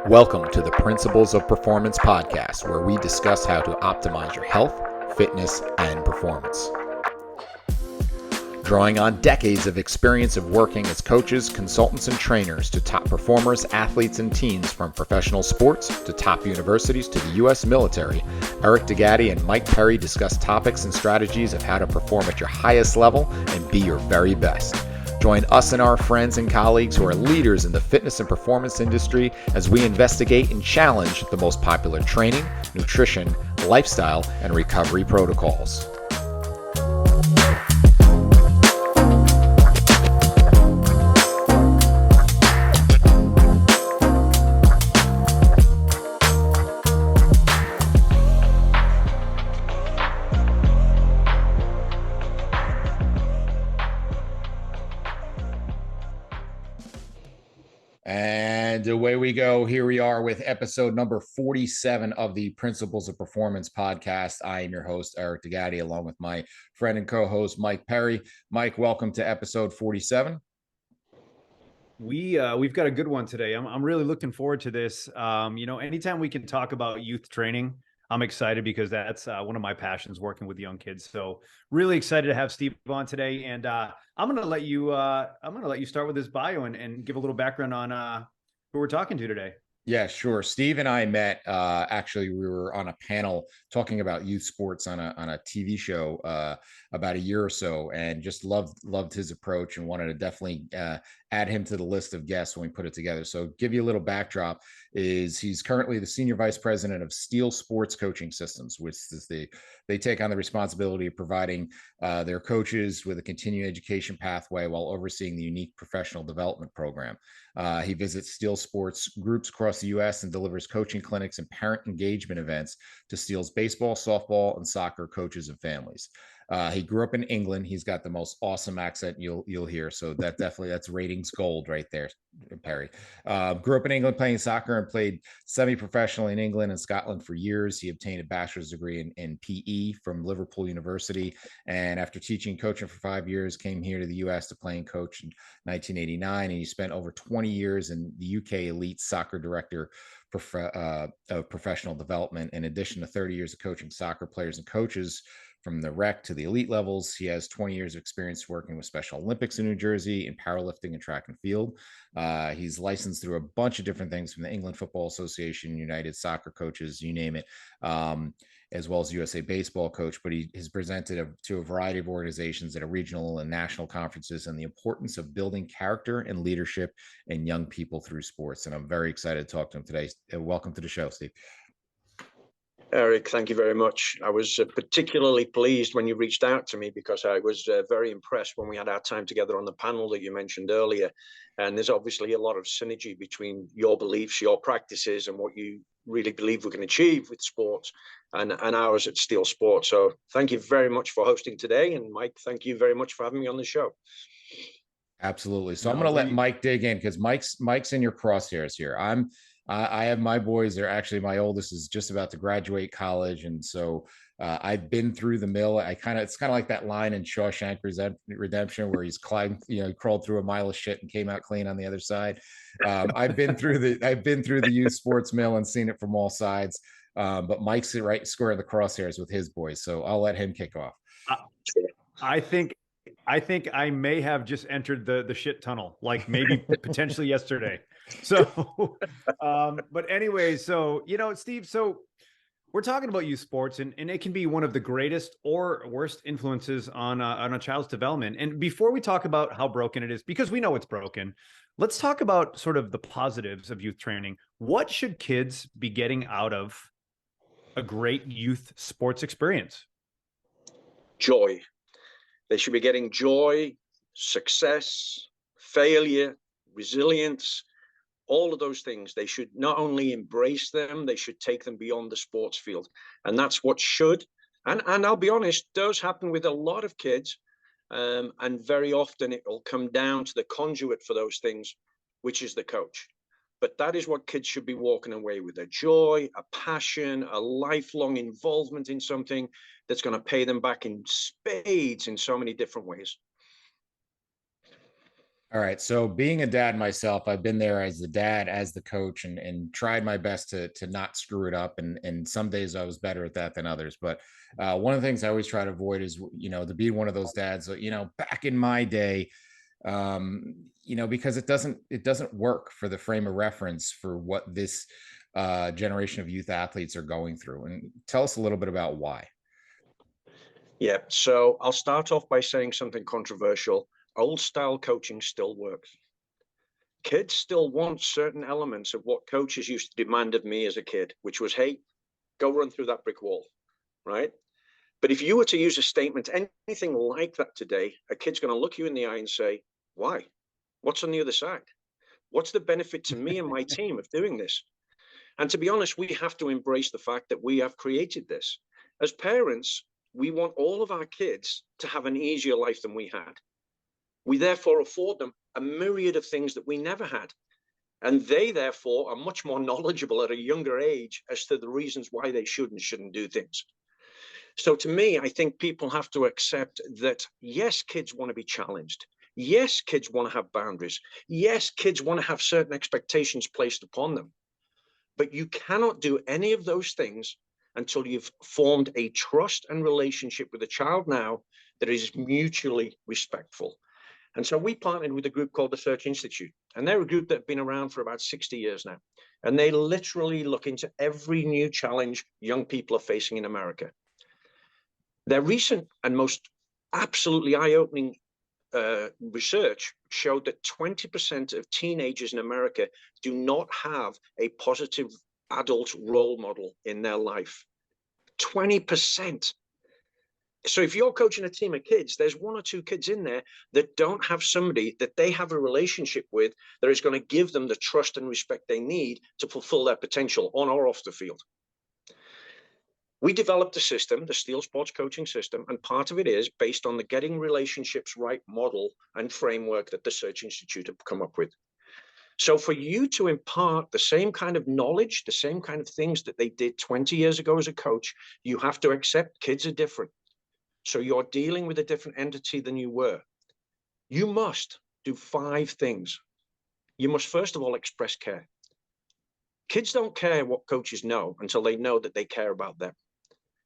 Welcome to the Principles of Performance podcast, where we discuss how to optimize your health, fitness, and performance. Drawing on decades of experience of working as coaches, consultants, and trainers to top performers, athletes, and teens from professional sports to top universities to the U.S. military, Eric DeGatti and Mike Perry discuss topics and strategies of how to perform at your highest level and be your very best. Join us and our friends and colleagues who are leaders in the fitness and performance industry as we investigate and challenge the most popular training, nutrition, lifestyle, and recovery protocols. And away we go. Here we are with episode number 47 of the Principles of Performance podcast. I am your host, Eric DeGatti, along with my friend and co-host, Mike Perry. Mike, welcome to episode 47. We've got a good one today. I'm really looking forward to this. Anytime we can talk about youth training, I'm excited because that's one of my passions, working with young kids. So really excited to have Steve on today. And I'm gonna let you start with his bio and give a little background on who we're talking to today. Yeah, sure. Steve and I met. Actually, we were on a panel talking about youth sports on a TV show about a year or so, and just loved his approach and wanted to definitely add him to the list of guests when we put it together. So, give you a little backdrop: is he's currently the senior vice president of Steel Sports Coaching Systems, which is they take on the responsibility of providing their coaches with a continuing education pathway while overseeing the unique professional development program. He visits Steel Sports groups across the U.S. and delivers coaching clinics and parent engagement events to Steel's baseball, softball, and soccer coaches and families. He grew up in England. He's got the most awesome accent you'll hear. So that's ratings gold right there, Perry. Grew up in England playing soccer and played semi-professionally in England and Scotland for years. He obtained a bachelor's degree in PE from Liverpool University. And after teaching and coaching for 5 years, came here to the U.S. to play and coach in 1989. And he spent over 20 years in the UK elite soccer director of professional development. In addition to 30 years of coaching soccer players and coaches from the rec to the elite levels, he has 20 years of experience working with Special Olympics in New Jersey in powerlifting and track and field. He's licensed through a bunch of different things from the England Football Association, United Soccer Coaches, you name it, as well as USA Baseball coach. But he has presented to a variety of organizations at regional and national conferences on the importance of building character and leadership in young people through sports. And I'm very excited to talk to him today. Welcome to the show, Steve. Eric, thank you very much. I was particularly pleased when you reached out to me because I was very impressed when we had our time together on the panel that you mentioned earlier. And there's obviously a lot of synergy between your beliefs, your practices, and what you really believe we can achieve with sports and ours at Steel Sports. So thank you very much for hosting today. And Mike, thank you very much for having me on the show. Absolutely. So I'm going to let Mike dig in because Mike's in your crosshairs here. I have my boys. They're actually, my oldest is just about to graduate college. And so I've been through the mill. It's kind of like that line in Shawshank Redemption where he's crawled through a mile of shit and came out clean on the other side. I've been through the youth sports mill and seen it from all sides. But Mike's right square in the crosshairs with his boys. So I'll let him kick off. I think I may have just entered the shit tunnel, like maybe potentially yesterday. So, but anyway, so, Steve, so we're talking about youth sports and it can be one of the greatest or worst influences on a child's development. And before we talk about how broken it is, because we know it's broken, let's talk about sort of the positives of youth training. What should kids be getting out of a great youth sports experience? Joy. They should be getting joy, success, failure, resilience, all of those things. They should not only embrace them, they should take them beyond the sports field. And that's what should, and I'll be honest, does happen with a lot of kids. And very often it will come down to the conduit for those things, which is the coach. But that is what kids should be walking away with: a joy, a passion, a lifelong involvement in something that's going to pay them back in spades in so many different ways. All right. So being a dad myself, I've been there as the dad, as the coach, and tried my best to not screw it up. And some days I was better at that than others. But one of the things I always try to avoid is, to be one of those dads, back in my day, because it doesn't work for the frame of reference for what this generation of youth athletes are going through. And tell us a little bit about why. Yeah, so I'll start off by saying something controversial. Old style coaching still works. Kids still want certain elements of what coaches used to demand of me as a kid, which was, hey, go run through that brick wall, right? But if you were to use a statement, anything like that today, a kid's going to look you in the eye and say, why? What's on the other side? What's the benefit to me and my team of doing this? And to be honest, we have to embrace the fact that we have created this. As parents, we want all of our kids to have an easier life than we had. We therefore afford them a myriad of things that we never had. And they therefore are much more knowledgeable at a younger age as to the reasons why they should and shouldn't do things. So to me, I think people have to accept that, yes, kids want to be challenged. Yes, kids want to have boundaries. Yes, kids want to have certain expectations placed upon them. But you cannot do any of those things until you've formed a trust and relationship with a child now that is mutually respectful. And so we partnered with a group called the Search Institute, and they're a group that have been around for about 60 years now. And they literally look into every new challenge young people are facing in America. Their recent and most absolutely eye-opening research showed that 20% of teenagers in America do not have a positive adult role model in their life. 20%. So if you're coaching a team of kids, there's one or two kids in there that don't have somebody that they have a relationship with that is going to give them the trust and respect they need to fulfill their potential on or off the field. We developed a system, the Steel Sports Coaching System, and part of it is based on the Getting Relationships Right model and framework that the Search Institute have come up with. So for you to impart the same kind of knowledge, the same kind of things that they did 20 years ago as a coach, you have to accept kids are different. So you're dealing with a different entity than you were. You must do 5 things. You must, first of all, express care. Kids don't care what coaches know until they know that they care about them.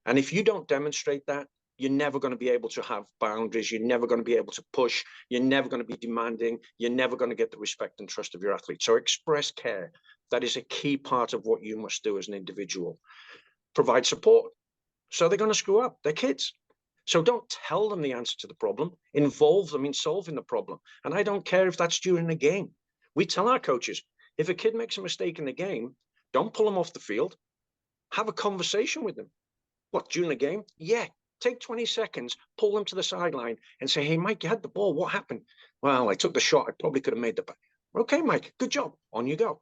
And if you don't demonstrate that, you're never going to be able to have boundaries. You're never going to be able to push. You're never going to be demanding. You're never going to get the respect and trust of your athlete. So express care. That is a key part of what you must do as an individual. Provide support. So they're going to screw up. They're kids. So don't tell them the answer to the problem. Involve them in solving the problem. And I don't care if that's during a game. We tell our coaches, if a kid makes a mistake in the game, don't pull them off the field. Have a conversation with them. What, during the game? Yeah. Take 20 seconds, pull them to the sideline and say, hey, Mike, you had the ball. What happened? Well, I took the shot. I probably could have made the. Okay, Mike, good job. On you go.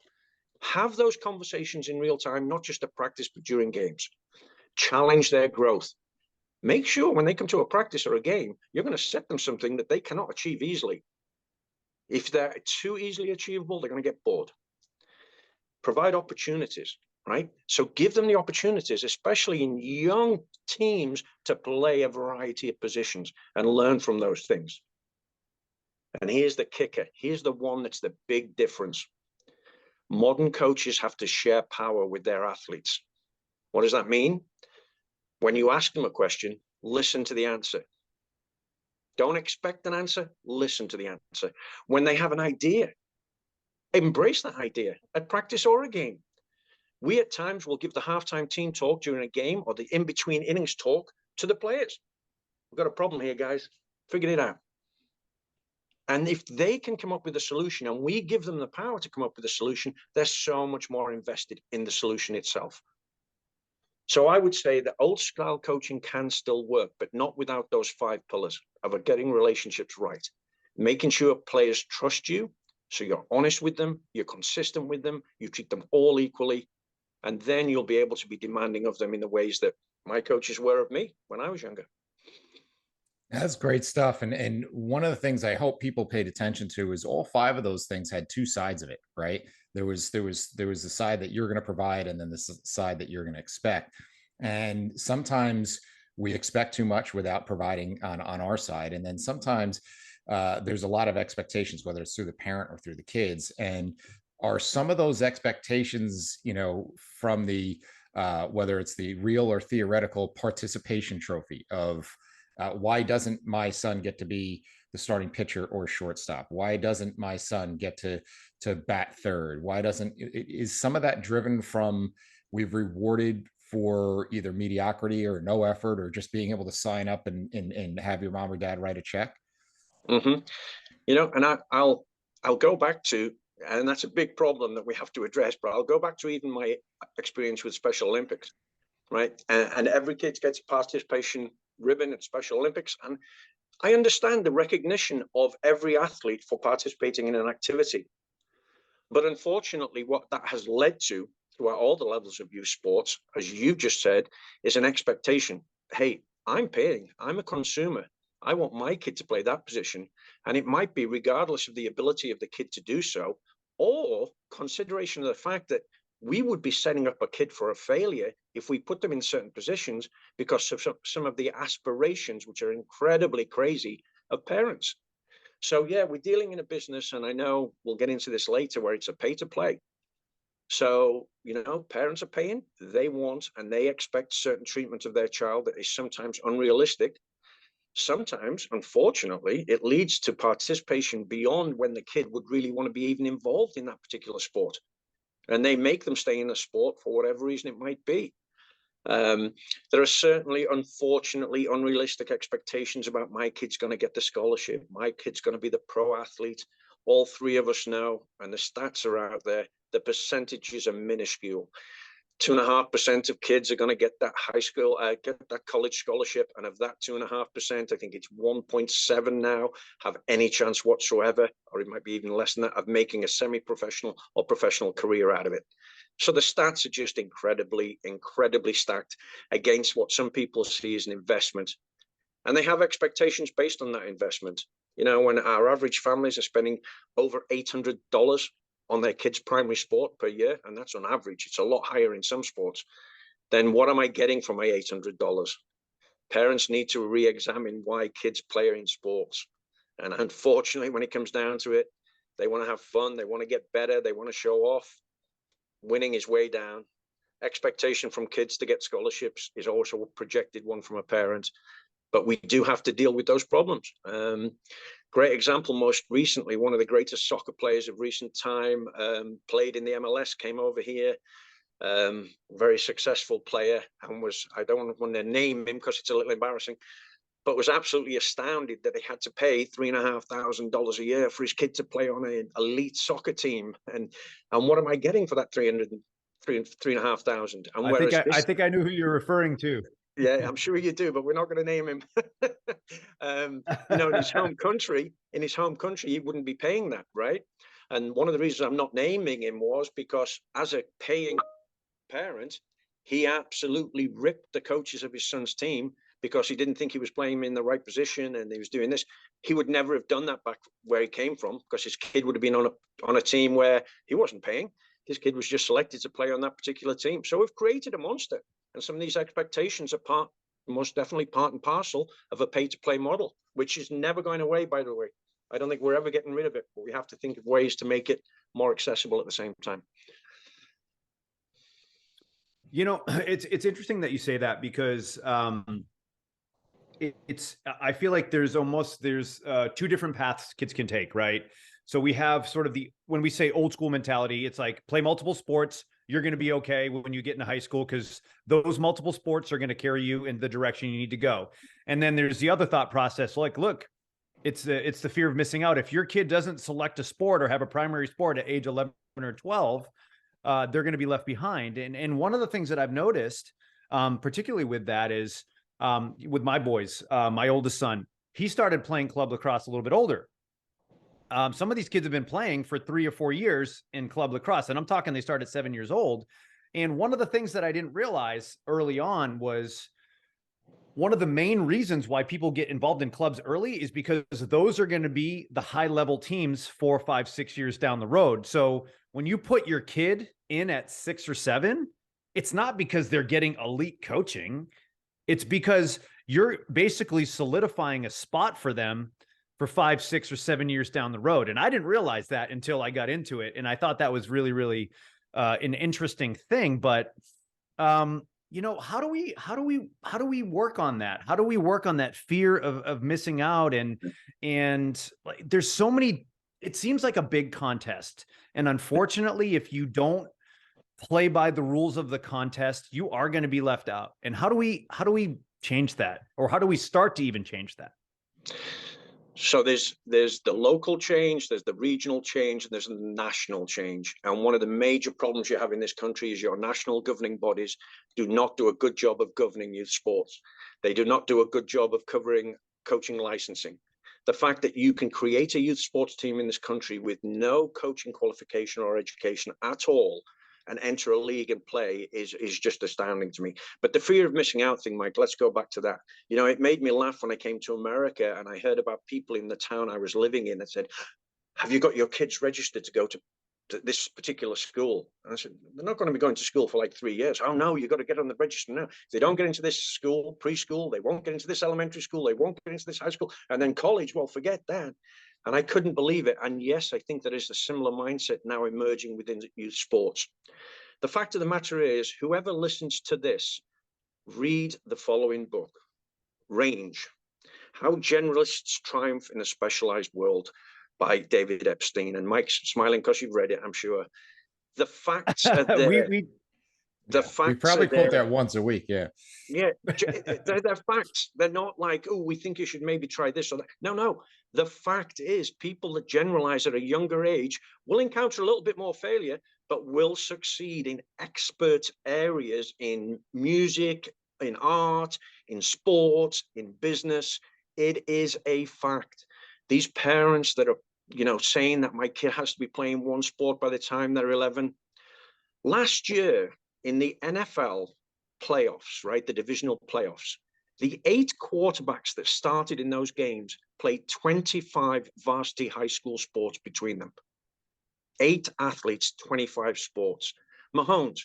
Have those conversations in real time, not just at practice, but during games. Challenge their growth. Make sure when they come to a practice or a game, you're going to set them something that they cannot achieve easily. If they're too easily achievable, they're going to get bored. Provide opportunities. Right? So give them the opportunities, especially in young teams, to play a variety of positions and learn from those things. And here's the kicker. Here's the one that's the big difference. Modern coaches have to share power with their athletes. What does that mean? When you ask them a question, listen to the answer. Don't expect an answer, listen to the answer. When they have an idea, embrace that idea at practice or a game. We at times will give the halftime team talk during a game or the in-between innings talk to the players. We've got a problem here, guys. Figure it out. And if they can come up with a solution and we give them the power to come up with a solution, they're so much more invested in the solution itself. So I would say that old style coaching can still work, but not without those 5 pillars of getting relationships right. Making sure players trust you, so you're honest with them, you're consistent with them, you treat them all equally, and then you'll be able to be demanding of them in the ways that my coaches were of me when I was younger. That's great stuff. And one of the things I hope people paid attention to is all 5 of those things had 2 sides of it, right? There was the side that you're going to provide, and then the side that you're going to expect. And sometimes we expect too much without providing on our side. And then sometimes there's a lot of expectations, whether it's through the parent or through the kids. And are some of those expectations, from the whether it's the real or theoretical participation trophy of why doesn't my son get to be the starting pitcher or shortstop? Why doesn't my son get to bat third? Why doesn't is some of that driven from we've rewarded for either mediocrity or no effort or just being able to sign up and have your mom or dad write a check? Mm-hmm. And I'll go back to, and that's a big problem that we have to address, but I'll go back to even my experience with Special Olympics, right? And every kid gets a participation ribbon at Special Olympics. And I understand the recognition of every athlete for participating in an activity. But unfortunately, what that has led to throughout all the levels of youth sports, as you just said, is an expectation. Hey, I'm paying, I'm a consumer. I want my kid to play that position. And it might be regardless of the ability of the kid to do so, or consideration of the fact that we would be setting up a kid for a failure if we put them in certain positions because of some of the aspirations, which are incredibly crazy, of parents. So yeah, we're dealing in a business, and I know we'll get into this later, where it's a pay to play. So, parents are paying, they want, and they expect certain treatment of their child that is sometimes unrealistic. Sometimes, unfortunately, it leads to participation beyond when the kid would really want to be even involved in that particular sport. And they make them stay in the sport for whatever reason it might be. There are certainly, unfortunately, unrealistic expectations about my kid's going to get the scholarship. My kid's going to be the pro athlete. All three of us know, and the stats are out there, the percentages are minuscule. 2.5% of kids are going to get that get that college scholarship. And of that 2.5%, I think it's 1.7 now have any chance whatsoever, or it might be even less than that, of making a semi-professional or professional career out of it. So the stats are just incredibly, incredibly stacked against what some people see as an investment. And they have expectations based on that investment. When our average families are spending over $800 on their kids' primary sport per year, and that's on average, it's a lot higher in some sports, then what am I getting for my $800? Parents need to re-examine why kids play in sports. And unfortunately, when it comes down to it, they want to have fun, they want to get better, they want to show off. Winning is way down. Expectation from kids to get scholarships is also a projected one from a parent. But we do have to deal with those problems. Great example, most recently, one of the greatest soccer players of recent time, played in the MLS, came over here, very successful player, and I don't want to name him because it's a little embarrassing, but was absolutely astounded that they had to pay $3,500 a year for his kid to play on an elite soccer team. And what am I getting for that $3,500? And I think I knew who you're referring to. Yeah, I'm sure you do, but we're not going to name him. In his home country, he wouldn't be paying that, right? And one of the reasons I'm not naming him was because as a paying parent, he absolutely ripped the coaches of his son's team because he didn't think he was playing him in the right position and he was doing this. He would never have done that back where he came from because his kid would have been on a team where he wasn't paying. His kid was just selected to play on that particular team. So we've created a monster. And some of these expectations are most definitely part and parcel of a pay-to-play model, which is never going away, by the way. I don't think we're ever getting rid of it, but we have to think of ways to make it more accessible at the same time. It's interesting that you say that because I feel like there's two different paths kids can take, right? So we have sort of when we say old school mentality, it's like play multiple sports. You're going to be okay when you get into high school because those multiple sports are going to carry you in the direction you need to go. And then there's the other thought process, like, look, it's the fear of missing out. If your kid doesn't select a sport or have a primary sport at age 11 or 12, they're going to be left behind. And one of the things that I've noticed, particularly with that is with my boys, my oldest son, he started playing club lacrosse a little bit older. Some of these kids have been playing for 3 or 4 years in club lacrosse, and I'm talking they started at 7 years old. And one of the things that I didn't realize early on was one of the main reasons why people get involved in clubs early is because those are going to be the high level teams 4, 5, 6 years down the road. So when you put your kid in at 6 or 7, it's not because they're getting elite coaching. It's because you're basically solidifying a spot for them for 5, 6, or 7 years down the road. And I didn't realize that until I got into it. And I thought that was really, really an interesting thing. But you know, how do we work on that? How do we work on that fear of missing out? And like, there's so many, it seems like a big contest. And unfortunately, if you don't play by the rules of the contest, you are going to be left out. And how do we change that? Or how do we start to even change that? So there's the local change, there's the regional change, and there's the national change. And one of the major problems you have in this country is your national governing bodies do not do a good job of governing youth sports. They do not do a good job of covering coaching licensing. The fact that you can create a youth sports team in this country with no coaching qualification or education at all and enter a league and play is just astounding to me. But the fear of missing out thing, Mike, let's go back to that. You know, it made me laugh when I came to America and I heard about people in the town I was living in that said, have you got your kids registered to go to this particular school? And I said, they're not going to be going to school for like 3 years. Oh no, you've got to get on the register now. If they don't get into this school, preschool, they won't get into this elementary school, they won't get into this high school, and then college, well, forget that. And I couldn't believe it. And yes, I think there is a similar mindset now emerging within youth sports. The fact of the matter is, whoever listens to this, read the following book, Range, How Generalists Triumph in a Specialized World by David Epstein. And Mike's smiling because you've read it, I'm sure. The facts are there. We probably quote that once a week. Yeah. Yeah. They're facts. They're not like, oh, we think you should maybe try this or that. No. The fact is, people that generalize at a younger age will encounter a little bit more failure, but will succeed in expert areas in music, in art, in sports, in business. It is a fact. These parents that are, you know, saying that my kid has to be playing one sport by the time they're 11. Last year in the NFL playoffs, right, the divisional playoffs, the 8 quarterbacks that started in those games played 25 varsity high school sports between them. 8 athletes, 25 sports. Mahomes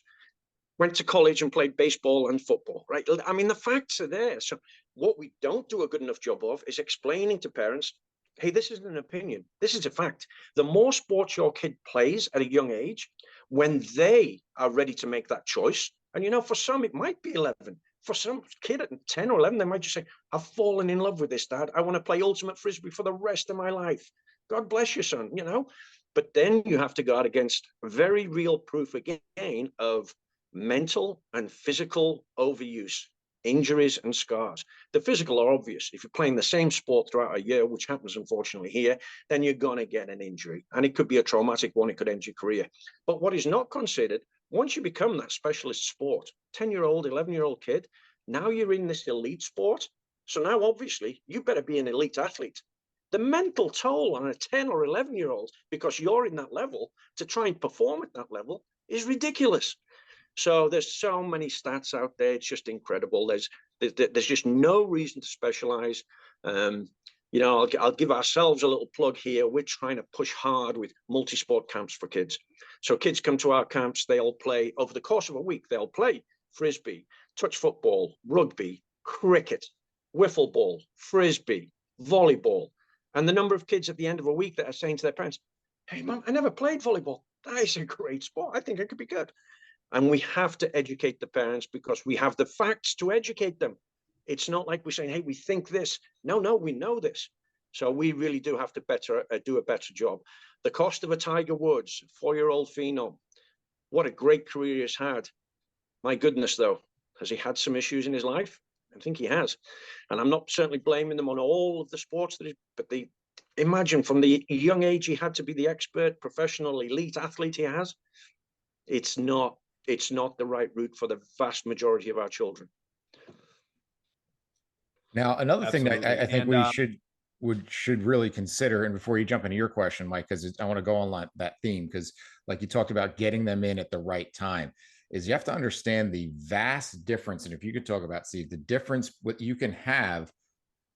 went to college and played baseball and football, right? I mean, the facts are there. So what we don't do a good enough job of is explaining to parents, hey, this isn't an opinion. This is a fact. The more sports your kid plays at a young age, when they are ready to make that choice, and you know, for some, it might be 11. For some kid at 10 or 11, they might just say, I've fallen in love with this, Dad. I want to play ultimate frisbee for the rest of my life. God bless you, son, you know. But then you have to guard against very real proof again of mental and physical overuse, injuries and scars. The physical are obvious. If you're playing the same sport throughout a year, which happens unfortunately here, then you're going to get an injury. And it could be a traumatic one. It could end your career. But what is not considered, once you become that specialist sport, 10-year-old, 11-year-old kid, now you're in this elite sport. So now obviously you better be an elite athlete. The mental toll on a 10 or 11-year-old, because you're in that level, to try and perform at that level is ridiculous. So there's so many stats out there. It's just incredible. There's just no reason to specialize. You know, I'll give ourselves a little plug here. We're trying to push hard with multi-sport camps for kids. So kids come to our camps, they'll play over the course of a week. They'll play frisbee, touch football, rugby, cricket, wiffle ball, frisbee, volleyball. And the number of kids at the end of a week that are saying to their parents, hey, Mom, I never played volleyball. That is a great sport. I think it could be good. And we have to educate the parents because we have the facts to educate them. It's not like we're saying, hey, we think this. No, we know this. So we really do have to do a better job. The cost of a Tiger Woods, 4-year-old phenom, what a great career he's had. My goodness, though, has he had some issues in his life? I think he has. And I'm not certainly blaming them on all of the sports but imagine from the young age he had to be the expert, professional, elite athlete he has. It's not the right route for the vast majority of our children. Now, another Absolutely. thing that I think we should really consider, and before you jump into your question, Mike, because I want to go on that theme, because like you talked about getting them in at the right time, is you have to understand the vast difference. And if you could talk about, Steve, the difference what you can have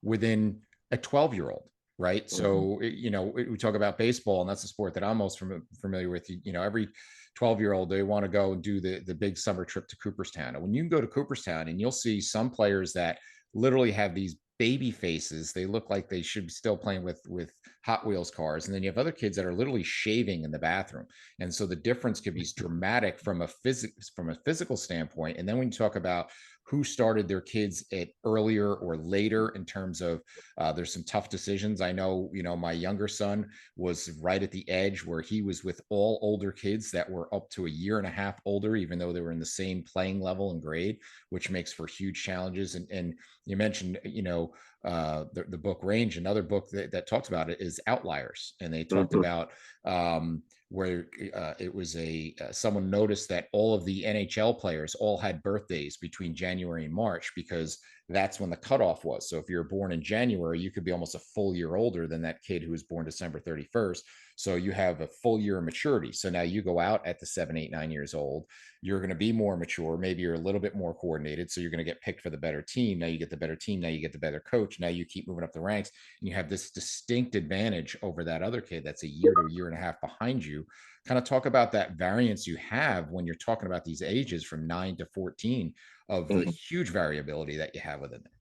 within a 12-year-old, right? Mm-hmm. So, you know, we talk about baseball, and that's the sport that I'm most familiar with. You know, every 12-year-old, they want to go and do the big summer trip to Cooperstown. And when you can go to Cooperstown and you'll see some players that literally have these baby faces. They look like they should be still playing with Hot Wheels cars. And then you have other kids that are literally shaving in the bathroom. And so the difference could be dramatic from a physical standpoint. And then when you talk about who started their kids at earlier or later in terms of there's some tough decisions. I know, my younger son was right at the edge where he was with all older kids that were up to a year and a half older, even though they were in the same playing level and grade, which makes for huge challenges. And you mentioned, the book Range. Another book that talks about it is Outliers, and they talked about where it was someone noticed that all of the NHL players all had birthdays between January and March, because that's when the cutoff was. So if you're born in January, you could be almost a full year older than that kid who was born December 31st. So you have a full year of maturity. So now you go out at the 7, 8, 9 years old, you're going to be more mature. Maybe you're a little bit more coordinated. So you're going to get picked for the better team. Now you get the better team. Now you get the better coach. Now you keep moving up the ranks, and you have this distinct advantage over that other kid that's a year to a year and a half behind you. Kind of talk about that variance you have when you're talking about these ages from 9 to 14 of the huge variability that you have within them.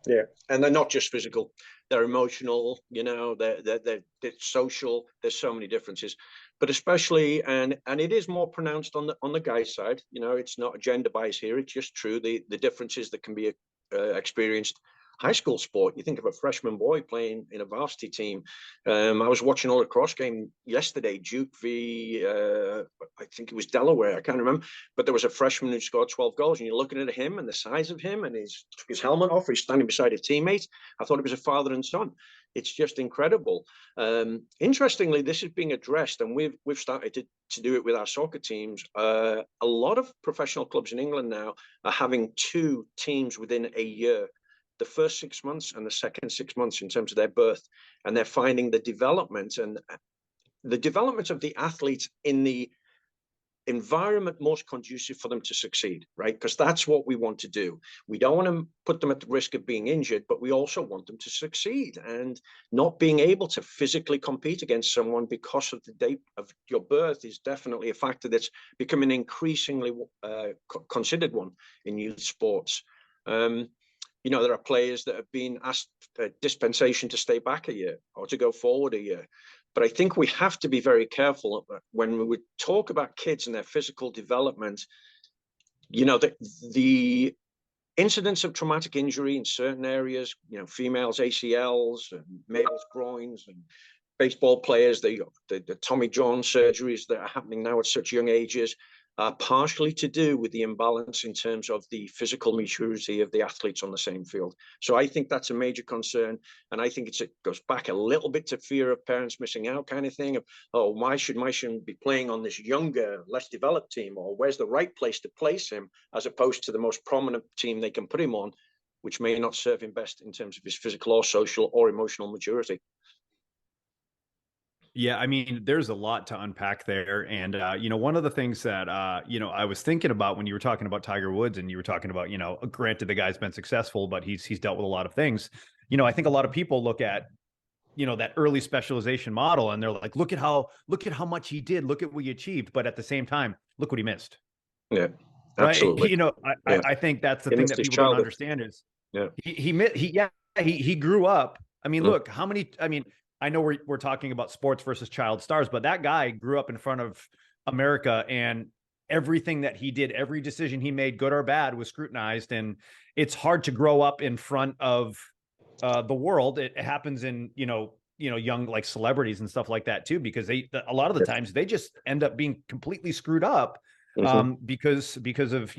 Yeah, and they're not just physical; they're emotional. They're social. There's so many differences, but especially and it is more pronounced on the guy's side. It's not a gender bias here. It's just true. The differences that can be experienced. High school sport, you think of a freshman boy playing in a varsity team. I was watching a lacrosse game yesterday, Duke v. I think it was Delaware, I can't remember, but there was a freshman who scored 12 goals, and you're looking at him and the size of him, and he took his helmet off, he's standing beside a teammate. I thought it was a father and son. It's just incredible. Interestingly, this is being addressed, and we've started to do it with our soccer teams. A lot of professional clubs in England now are having 2 teams within a year, the first 6 months and the second 6 months in terms of their birth, and they're finding the development of the athletes in the environment most conducive for them to succeed, right? Because that's what we want to do. We don't want to put them at the risk of being injured, but we also want them to succeed. And not being able to physically compete against someone because of the date of your birth is definitely a factor that's becoming increasingly considered one in youth sports. There are players that have been asked for dispensation to stay back a year or to go forward a year. But I think we have to be very careful when we would talk about kids and their physical development. The incidence of traumatic injury in certain areas, females ACLs and males groins, and baseball players, the Tommy John surgeries that are happening now at such young ages, are partially to do with the imbalance in terms of the physical maturity of the athletes on the same field. So I think that's a major concern. And I think it goes back a little bit to fear of parents missing out kind of thing. Oh, why should my son be playing on this younger, less developed team? Or where's the right place to place him, as opposed to the most prominent team they can put him on, which may not serve him best in terms of his physical or social or emotional maturity. Yeah, I mean, there's a lot to unpack there. And, one of the things that, I was thinking about when you were talking about Tiger Woods, and you were talking about, granted the guy's been successful, but he's dealt with a lot of things. I think a lot of people look at, that early specialization model, and they're like, look at how much he did, look at what he achieved. But at the same time, look what he missed. Yeah, right. absolutely. I think that's the thing that people don't understand is he grew up. I mean, look, I know we're talking about sports versus child stars, but that guy grew up in front of America, and everything that he did, every decision he made, good or bad, was scrutinized. And it's hard to grow up in front of the world. It happens in, young like celebrities and stuff like that too, because a lot of the times they just end up being completely screwed up because of,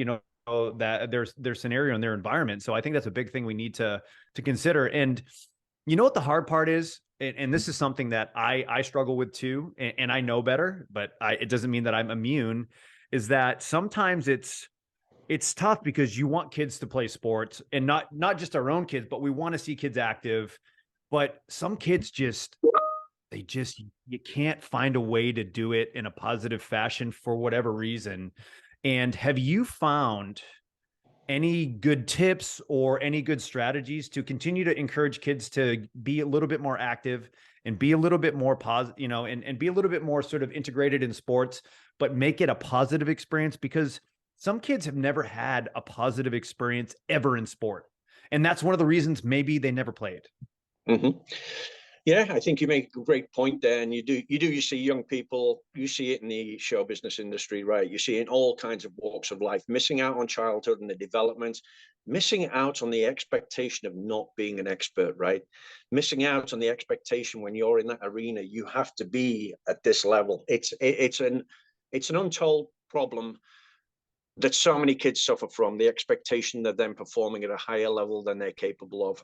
that their scenario and their environment. So I think that's a big thing we need to consider. And what the hard part is, and this is something that I struggle with too, and I know better, but it doesn't mean that I'm immune, is that sometimes it's tough because you want kids to play sports, and not just our own kids, but we want to see kids active. But some kids you can't find a way to do it in a positive fashion for whatever reason. And have you found any good tips or any good strategies to continue to encourage kids to be a little bit more active and be a little bit more positive, and be a little bit more sort of integrated in sports, but make it a positive experience? Because some kids have never had a positive experience ever in sport. And that's one of the reasons maybe they never play it. Mm-hmm. Yeah, I think you make a great point there, and you see young people, you see it in the show business industry, right? You see it in all kinds of walks of life, missing out on childhood and the development, missing out on the expectation of not being an expert, right? Missing out on the expectation when you're in that arena, you have to be at this level. It's an untold problem that so many kids suffer from, the expectation of them performing at a higher level than they're capable of.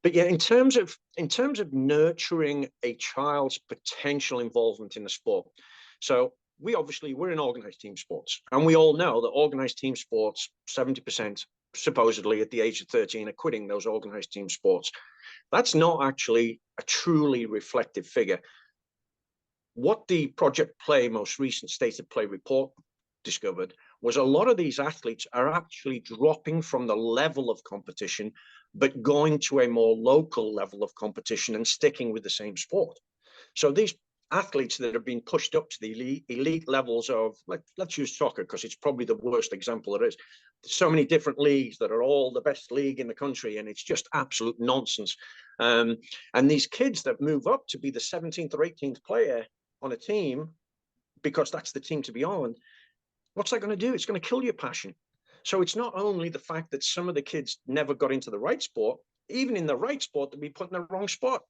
But yeah, in terms of nurturing a child's potential involvement in the sport, so we're in organized team sports, and we all know that organized team sports, 70% supposedly at the age of 13 are quitting those organized team sports. That's not actually a truly reflective figure. What the Project Play most recent State of Play report discovered was a lot of these athletes are actually dropping from the level of competition, but going to a more local level of competition and sticking with the same sport. So these athletes that have been pushed up to the elite levels of, let's use soccer because it's probably the worst example there is. There's so many different leagues that are all the best league in the country, and it's just absolute nonsense. And these kids that move up to be the 17th or 18th player on a team, because that's the team to be on, what's that going to do? It's going to kill your passion. So it's not only the fact that some of the kids never got into the right sport, even in the right sport, they'll be put in the wrong spot.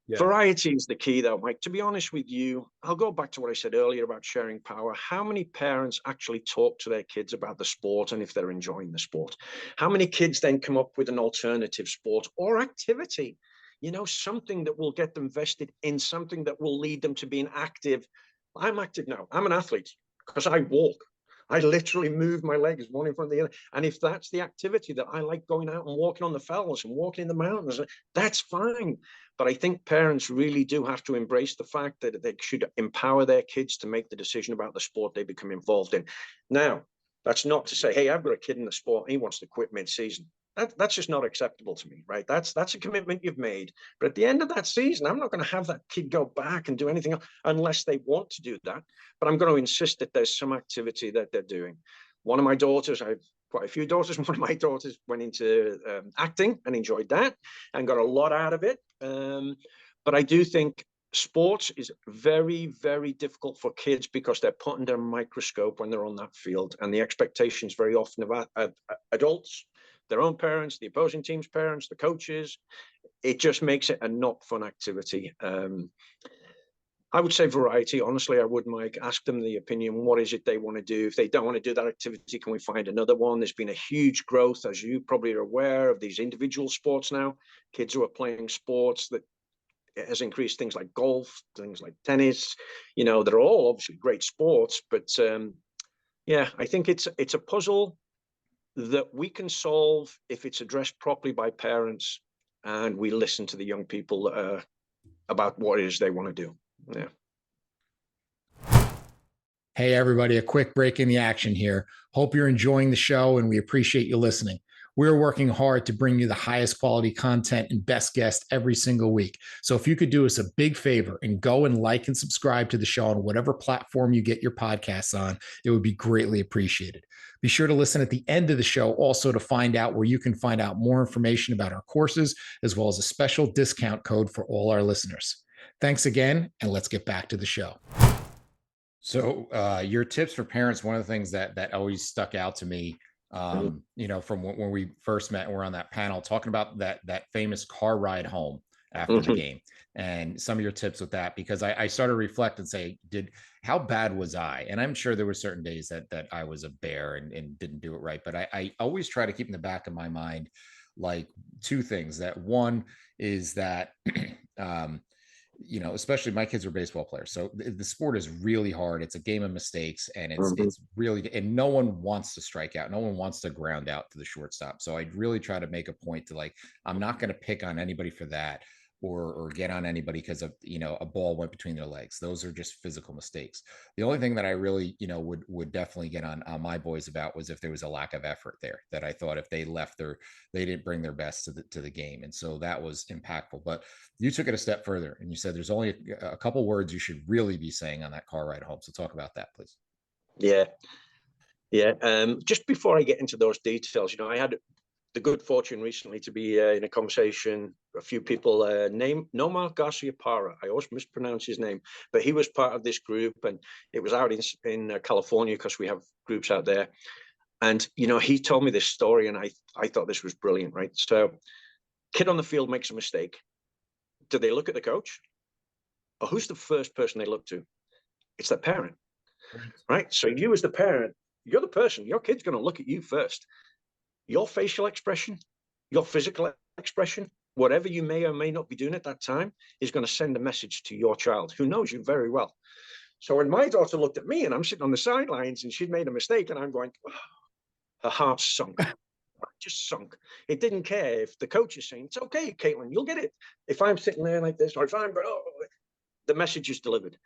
Variety is the key, though, Mike. To be honest with you, I'll go back to what I said earlier about sharing power. How many parents actually talk to their kids about the sport and if they're enjoying the sport? How many kids then come up with an alternative sport or activity? Something that will get them vested in something that will lead them to being active. I'm active now. I'm an athlete because I walk. I literally move my legs one in front of the other. And if that's the activity that I like, going out and walking on the fells and walking in the mountains, that's fine. But I think parents really do have to embrace the fact that they should empower their kids to make the decision about the sport they become involved in. Now, that's not to say, hey, I've got a kid in the sport, he wants to quit mid-season. That's just not acceptable to me, right? That's a commitment you've made. But at the end of that season, I'm not going to have that kid go back and do anything else unless they want to do that. But I'm going to insist that there's some activity that they're doing. One of my daughters, I have quite a few daughters. One of my daughters went into acting and enjoyed that and got a lot out of it. But I do think sports is very, very difficult for kids because they're put under a microscope when they're on that field. And the expectations very often of adults, their own parents, the opposing team's parents, the coaches, it just makes it a not fun activity. I would say variety. Honestly, I would, Mike, ask them the opinion. What is it they want to do? If they don't want to do that activity, can we find another one? There's been a huge growth, as you probably are aware, of these individual sports now. Kids who are playing sports that has increased, things like golf, things like tennis. They're all obviously great sports, but yeah, I think it's a puzzle that we can solve if it's addressed properly by parents and we listen to the young people about what it is they want to do. Yeah. Hey, everybody, a quick break in the action here. Hope you're enjoying the show and we appreciate you listening. We're working hard to bring you the highest quality content and best guests every single week. So if you could do us a big favor and go and like and subscribe to the show on whatever platform you get your podcasts on, it would be greatly appreciated. Be sure to listen at the end of the show also to find out where you can find out more information about our courses, as well as a special discount code for all our listeners. Thanks again, and let's get back to the show. So your tips for parents, one of the things that always stuck out to me, from when we first met and we're on that panel talking about that famous car ride home after the game, and some of your tips with that, because I started to reflect and say, how bad was I? And I'm sure there were certain days that I was a bear and didn't do it right. But I always try to keep in the back of my mind, like, two things. That one is that, especially my kids are baseball players. So the sport is really hard. It's a game of mistakes, and it's really, and no one wants to strike out. No one wants to ground out to the shortstop. So I really try to make a point to, like, I'm not going to pick on anybody for that, or get on anybody because of, a ball went between their legs. Those are just physical mistakes. The only thing that I really, would definitely get on my boys about was if there was a lack of effort there, that I thought if they left they didn't bring their best to the game. And so that was impactful. But you took it a step further and you said there's only a couple words you should really be saying on that car ride home. So talk about that, please. Yeah. Just before I get into those details, I had the good fortune recently to be in a conversation. A few people named Nomar Garcia Parra. I always mispronounce his name, but he was part of this group, and it was out in California because we have groups out there. And he told me this story, and I thought this was brilliant. Right, so kid on the field makes a mistake. Do they look at the coach, or who's the first person they look to? It's their parent, right? So you as the parent, you're the person. Your kid's going to look at you first. Your facial expression, your physical expression, whatever you may or may not be doing at that time, is going to send a message to your child who knows you very well. So when my daughter looked at me and I'm sitting on the sidelines and she'd made a mistake and I'm going, oh, her heart sunk, just sunk. It didn't care if the coach is saying, it's okay, Caitlin, you'll get it. If I'm sitting there like this, or if I'm, the message is delivered.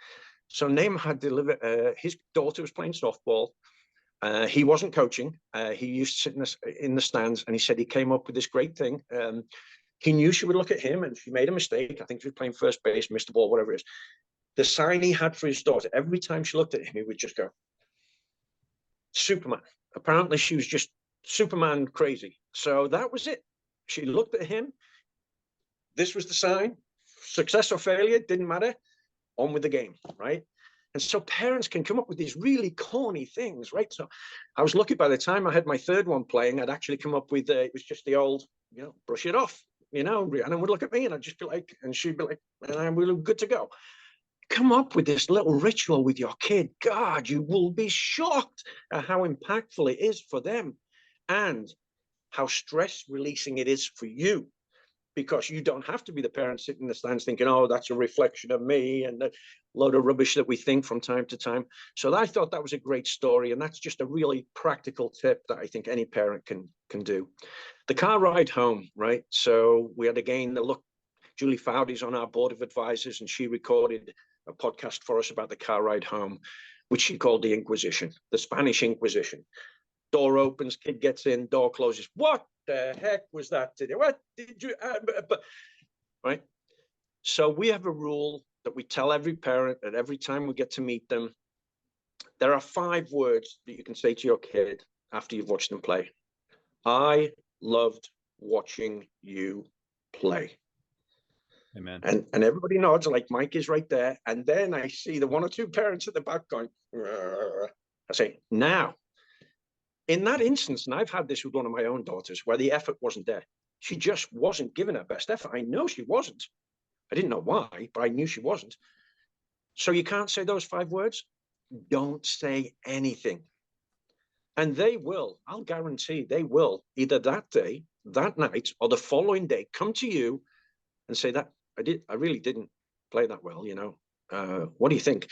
So Neymar had delivered, his daughter was playing softball. He wasn't coaching. He used to sit in the stands, and he said he came up with this great thing. He knew she would look at him, and she made a mistake. I think she was playing first base, missed the ball, whatever it is. The sign he had for his daughter, every time she looked at him, he would just go, Superman. Apparently, she was just Superman crazy. So that was it. She looked at him. This was the sign. Success or failure, didn't matter. On with the game, right? And so parents can come up with these really corny things, right? So I was lucky, by the time I had my third one playing, I'd actually come up with, it was just the old, brush it off, and then would look at me and I'd just be like, and she'd be like, and I'm really good to go. Come up with this little ritual with your kid. God, you will be shocked at how impactful it is for them and how stress releasing it is for you. Because you don't have to be the parent sitting in the stands thinking, oh, that's a reflection of me, and a load of rubbish that we think from time to time. So I thought that was a great story. And that's just a really practical tip that I think any parent can do. The car ride home, right? So we had again, Julie Fowdy's on our board of advisors, and she recorded a podcast for us about the car ride home, which she called the Inquisition, the Spanish Inquisition. Door opens, kid gets in, door closes. What the heck was that today? What did you, right? So we have a rule that we tell every parent that every time we get to meet them, there are 5 words that you can say to your kid after you've watched them play. I loved watching you play. Amen. And everybody nods, like Mike is right there. And then I see the 1 or 2 parents at the back going, Rrr. I say, now, in that instance, and I've had this with one of my own daughters, where the effort wasn't there. She just wasn't giving her best effort. I know she wasn't. I didn't know why, but I knew she wasn't. So you can't say those 5 words. Don't say anything. And they will, I'll guarantee they will, either that day, that night, or the following day, come to you and say that I really didn't play that well, what do you think?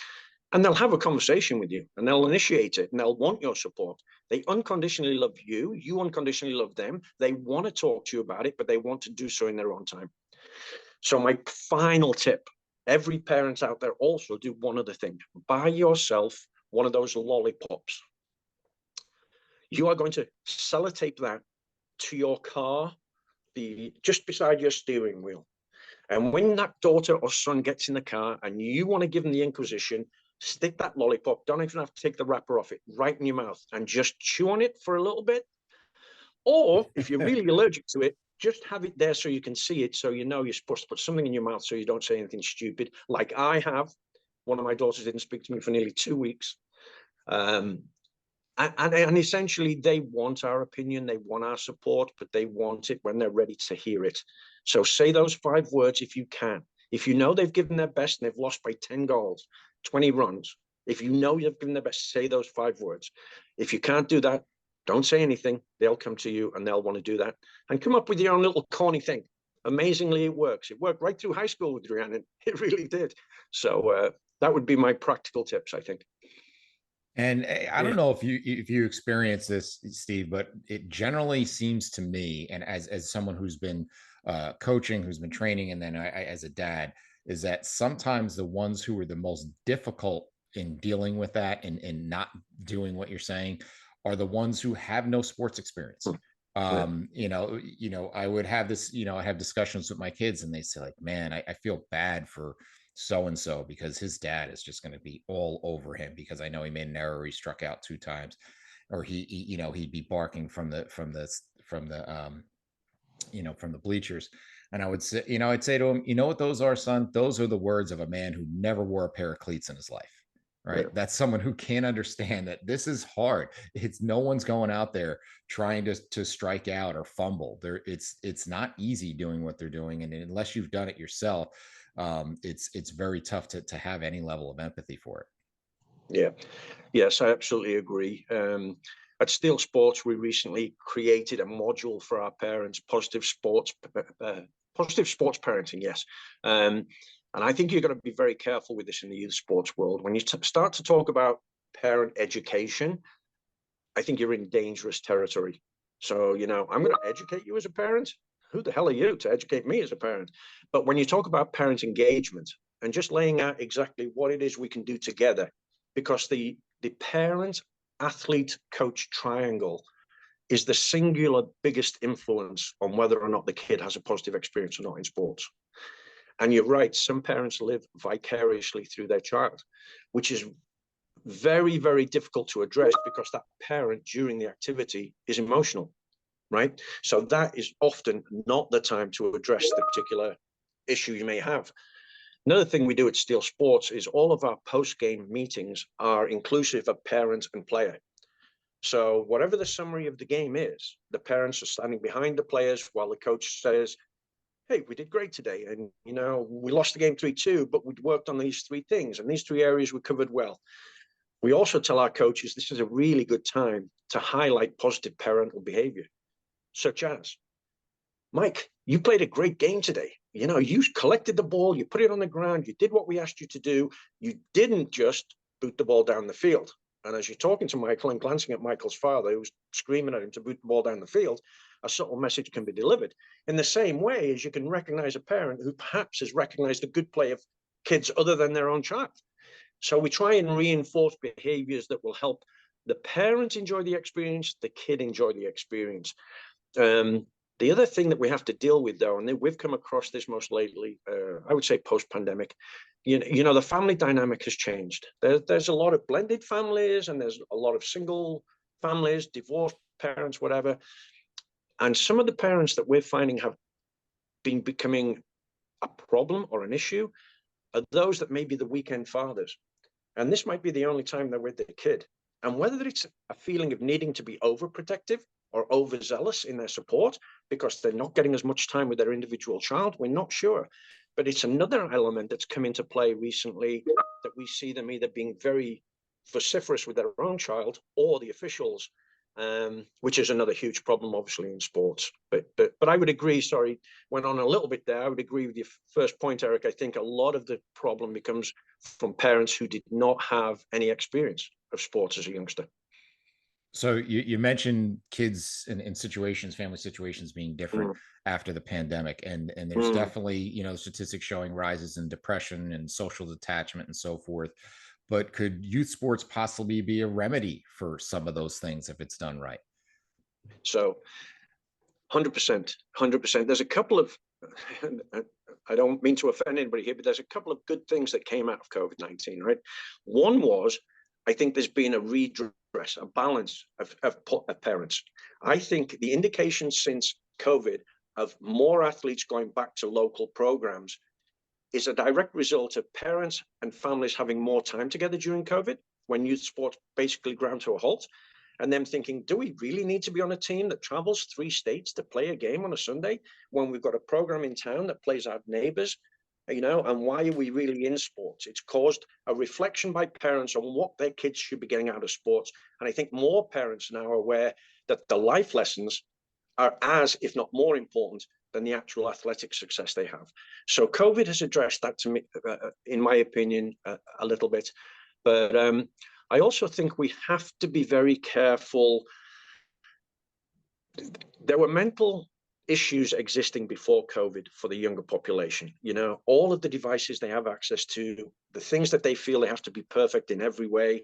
And they'll have a conversation with you, and they'll initiate it, and they'll want your support. They unconditionally love you. You unconditionally love them. They want to talk to you about it, but they want to do so in their own time. So my final tip, every parent out there also do one other thing. Buy yourself one of those lollipops. You are going to sellotape that to your car, just beside your steering wheel. And when that daughter or son gets in the car and you want to give them the Inquisition, stick that lollipop, don't even have to take the wrapper off it, right in your mouth, and just chew on it for a little bit. Or if you're really allergic to it, just have it there so you can see it, so you're supposed to put something in your mouth so you don't say anything stupid, like I have. One of my daughters didn't speak to me for nearly 2 weeks. And essentially, they want our opinion, they want our support, but they want it when they're ready to hear it. So say those 5 words if you can. If you know they've given their best and they've lost by 10 goals, 20 runs, if you know you've given their best, say those 5 words. If you can't do that, don't say anything. They'll come to you and they'll want to do that. And come up with your own little corny thing. Amazingly, it works. It worked right through high school with Rhiannon. It really did. So that would be my practical tips, I think. And I don't know if you experience this, Steve, but it generally seems to me, and as someone who's been coaching, who's been training, and then I as a dad, is that sometimes the ones who are the most difficult in dealing with that and not doing what you're saying are the ones who have no sports experience. I would have this, I have discussions with my kids and they say like, man, I feel bad for so-and-so because his dad is just going to be all over him because I know he made an error. He struck out 2 times, or he'd be barking from the from the from the bleachers. And I would say, I'd say to him, you know what those are, son? Those are the words of a man who never wore a pair of cleats in his life. Right. Yeah. That's someone who can't understand that this is hard. It's no one's going out there trying to strike out or fumble. It's not easy doing what they're doing. And unless you've done it yourself, it's very tough to have any level of empathy for it. Yeah. Yes, I absolutely agree. At Steel Sports, we recently created a module for our parents, positive sports parenting. Yes. And I think you're going to be very careful with this in the youth sports world. When you start to talk about parent education, I think you're in dangerous territory. So, I'm going to educate you as a parent. Who the hell are you to educate me as a parent? But when you talk about parent engagement and just laying out exactly what it is we can do together, because the parent, athlete, coach triangle is the singular biggest influence on whether or not the kid has a positive experience or not in sports. And you're right, some parents live vicariously through their child, which is very, very difficult to address because that parent during the activity is emotional, right? So that is often not the time to address the particular issue you may have. Another thing we do at Steel Sports is all of our post-game meetings are inclusive of parent and player. So whatever the summary of the game is, the parents are standing behind the players while the coach says, hey, we did great today. And, we lost the game 3-2, but we'd worked on these 3 things and these 3 areas were covered well. We also tell our coaches this is a really good time to highlight positive parental behavior, such as, Mike, you played a great game today. You collected the ball, you put it on the ground, you did what we asked you to do. You didn't just boot the ball down the field. And as you're talking to Michael and glancing at Michael's father, who's screaming at him to boot the ball down the field, a subtle message can be delivered. In the same way as you can recognize a parent who perhaps has recognized a good play of kids other than their own child. So we try and reinforce behaviors that will help the parent enjoy the experience, the kid enjoy the experience. The other thing that we have to deal with, though, and we've come across this most lately, I would say post-pandemic, the family dynamic has changed. There's a lot of blended families and there's a lot of single families, divorced parents, whatever. And some of the parents that we're finding have been becoming a problem or an issue are those that may be the weekend fathers. And this might be the only time they're with their kid. And whether it's a feeling of needing to be overprotective or overzealous in their support because they're not getting as much time with their individual child, we're not sure. But it's another element that's come into play recently that we see them either being very vociferous with their own child or the officials, which is another huge problem, obviously, in sports. But I would agree, sorry, went on a little bit there. I would agree with your first point, Eric. I think a lot of the problem becomes from parents who did not have any experience of sports as a youngster. So you mentioned kids in situations, family situations being different after the pandemic. And there's definitely, statistics showing rises in depression and social detachment and so forth. But could youth sports possibly be a remedy for some of those things if it's done right? So 100%. There's a couple of, I don't mean to offend anybody here, but there's a couple of good things that came out of COVID-19, right? One was, I think there's been a redress, a balance of parents. I think the indications since COVID of more athletes going back to local programs is a direct result of parents and families having more time together during COVID, when youth sports basically ground to a halt, and them thinking, do we really need to be on a team that travels 3 states to play a game on a Sunday when we've got a program in town that plays our neighbors? And why are we really in sports? It's caused a reflection by parents on what their kids should be getting out of sports. And I think more parents now are aware that the life lessons are as, if not more important than the actual athletic success they have. So COVID has addressed that to me, in my opinion, a little bit. But I also think we have to be very careful. There were mental issues existing before COVID for the younger population. All of the devices they have access to, the things that they feel they have to be perfect in every way.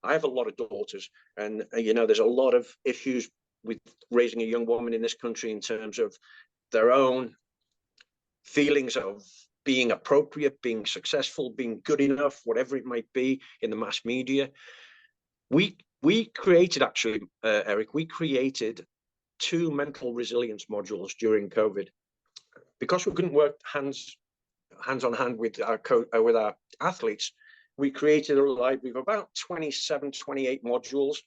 I have a lot of daughters, and there's a lot of issues with raising a young woman in this country in terms of their own feelings of being appropriate, being successful, being good enough, whatever it might be in the mass media. We created, actually, Eric, we created 2 mental resilience modules during COVID. Because we couldn't work hands on hand with our athletes, we created a library of about 27, 28 modules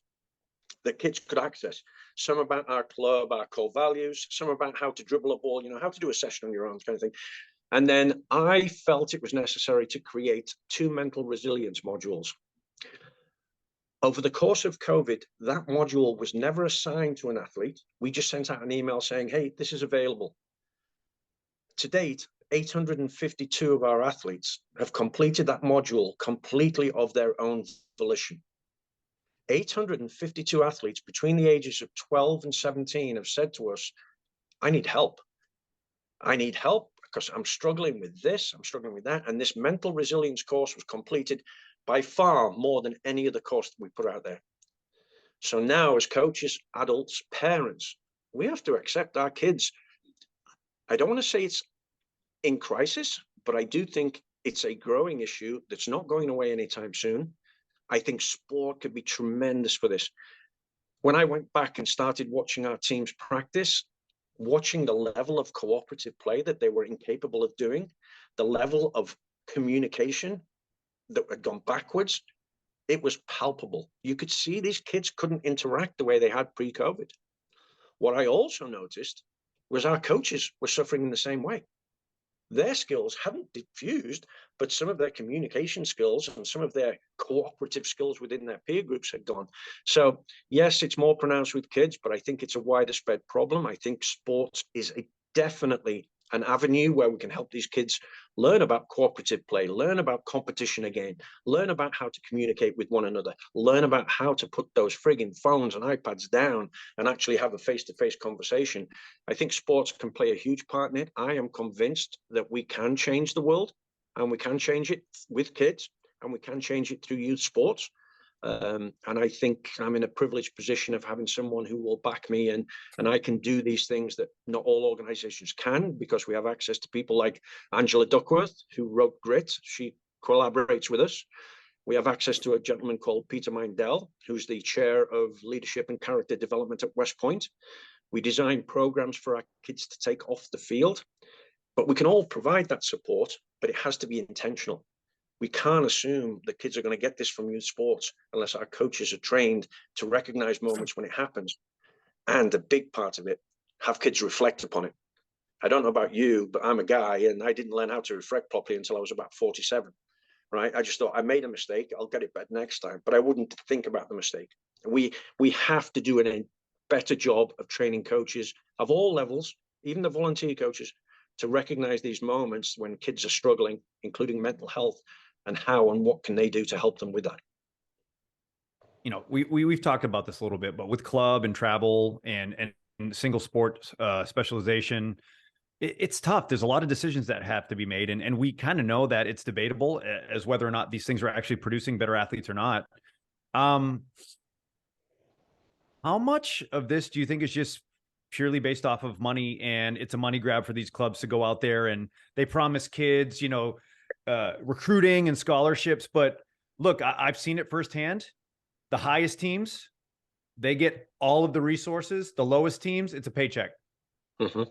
that kids could access. Some about our club, our core values, some about how to dribble a ball, how to do a session on your own, kind of thing. And then I felt it was necessary to create 2 mental resilience modules. Over the course of COVID, that module was never assigned to an athlete. We just sent out an email saying, hey, this is available. To date, 852 of our athletes have completed that module completely of their own volition. 852 athletes between the ages of 12 and 17 have said to us, I need help. I need help because I'm struggling with this, I'm struggling with that. And this mental resilience course was completed by far more than any other course that we put out there. So now as coaches, adults, parents, we have to accept our kids. I don't want to say it's in crisis, but I do think it's a growing issue that's not going away anytime soon. I think sport could be tremendous for this. When I went back and started watching our teams practice, watching the level of cooperative play that they were incapable of doing, the level of communication that had gone backwards, it was palpable. You could see these kids couldn't interact the way they had pre-COVID. What I also noticed was our coaches were suffering in the same way. Their skills haven't diffused, but some of their communication skills and some of their cooperative skills within their peer groups had gone. So yes, it's more pronounced with kids, but I think it's a wider spread problem. I think sports is definitely an avenue where we can help these kids learn about cooperative play, learn about competition again, learn about how to communicate with one another, learn about how to put those frigging phones and iPads down and actually have a face-to-face conversation. I think sports can play a huge part in it. I am convinced that we can change the world, and we can change it with kids, and we can change it through youth sports. And I think I'm in a privileged position of having someone who will back me, and I can do these things that not all organizations can, because we have access to people like Angela Duckworth, who wrote Grit. She collaborates with us. We have access to a gentleman called Peter Mindell, who's the chair of leadership and character development at West Point. We design programs for our kids to take off the field, but we can all provide that support, but it has to be intentional. We can't assume that kids are going to get this from youth sports unless our coaches are trained to recognize moments when it happens. And a big part of it, have kids reflect upon it. I don't know about you, but I'm a guy and I didn't learn how to reflect properly until I was about 47, right? I just thought I made a mistake, I'll get it better next time, but I wouldn't think about the mistake. We have to do a better job of training coaches of all levels, even the volunteer coaches, to recognize these moments when kids are struggling, including mental health, and how and what can they do to help them with that. We've talked about this a little bit, but with club and travel and single sport specialization, it's tough. There's a lot of decisions that have to be made, and we kind of know that it's debatable as whether or not these things are actually producing better athletes or not. How much of this do you think is just purely based off of money, and it's a money grab for these clubs to go out there and they promise kids, recruiting and scholarships? But look, I've seen it firsthand. The highest teams, they get all of the resources. The lowest teams, it's a paycheck. Mm-hmm.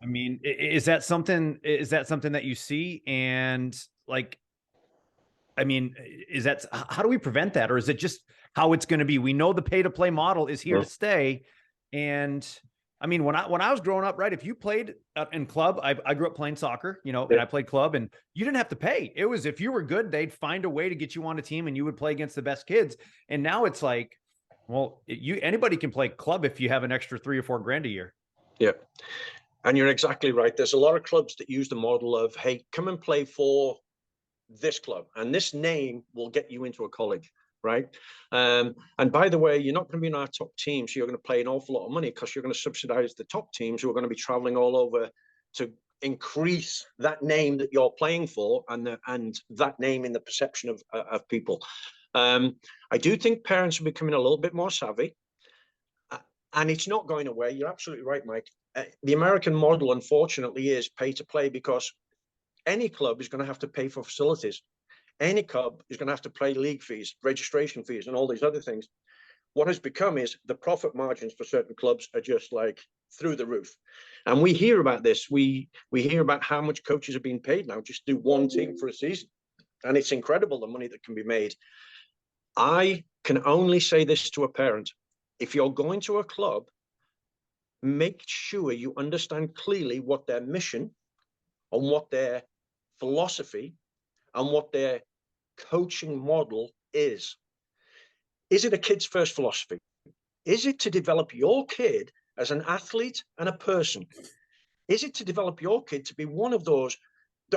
I mean, is that something that you see? And how do we prevent that? Or is it just how it's going to be? We know the pay to play model is here to stay. And I mean, when I was growing up, right, if you played in club, I grew up playing soccer, and I played club, and you didn't have to pay. It was, if you were good, they'd find a way to get you on a team and you would play against the best kids. And now it's like, well, anybody can play club if you have an extra $3 or $4 grand a year. Yeah. And you're exactly right. There's a lot of clubs that use the model of, hey, come and play for this club, and this name will get you into a college. Right. And by the way, you're not going to be in our top team, so you're going to pay an awful lot of money because you're going to subsidize the top teams who are going to be traveling all over to increase that name that you're playing for, and that name in the perception of people. I do think parents are becoming a little bit more savvy, and it's not going away. You're absolutely right, Mike. The American model, unfortunately, is pay to play, because any club is going to have to pay for facilities. Any club is going to have to pay league fees, registration fees, and all these other things. what has become is the profit margins for certain clubs are just like through the roof. And we hear about this. We hear about how much coaches are being paid now just to do one team for a season. And it's incredible the money that can be made. I can only say this to a parent. If you're going to a club, make sure you understand clearly what their mission and what their philosophy and what their coaching model is. Is it a kid's first philosophy? Is it to develop your kid as an athlete and a person? Is it to develop your kid to be one of those?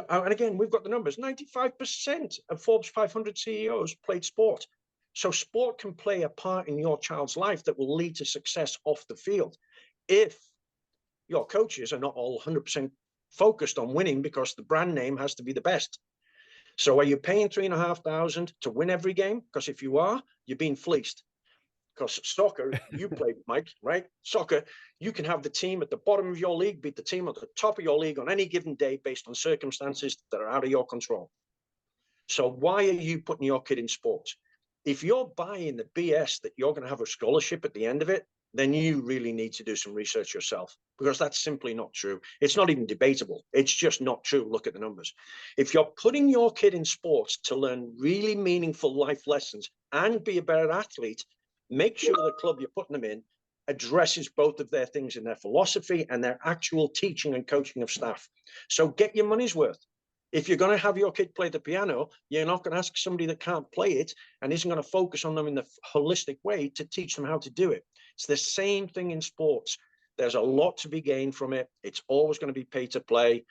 And again, we've got the numbers. 95% of Forbes 500 CEOs played sport. So sport can play a part in your child's life that will lead to success off the field. If your coaches are not all 100% focused on winning because the brand name has to be the best. So are you paying $3,500 to win every game? Because if you are, you're being fleeced. Because soccer, you play, Mike, right? Soccer, you can have the team at the bottom of your league beat the team at the top of your league on any given day based on circumstances that are out of your control. So why are you putting your kid in sports? If you're buying the BS that you're going to have a scholarship at the end of it, then you really need to do some research yourself, because that's simply not true. It's not even debatable. It's just not true. Look at the numbers. If you're putting your kid in sports to learn really meaningful life lessons and be a better athlete, make sure the club you're putting them in addresses both of their things in their philosophy and their actual teaching and coaching of staff. So get your money's worth. If you're going to have your kid play the piano, you're not going to ask somebody that can't play it and isn't going to focus on them in the holistic way to teach them how to do it. It's the same thing in sports. There's a lot to be gained from it. It's always going to be pay to play.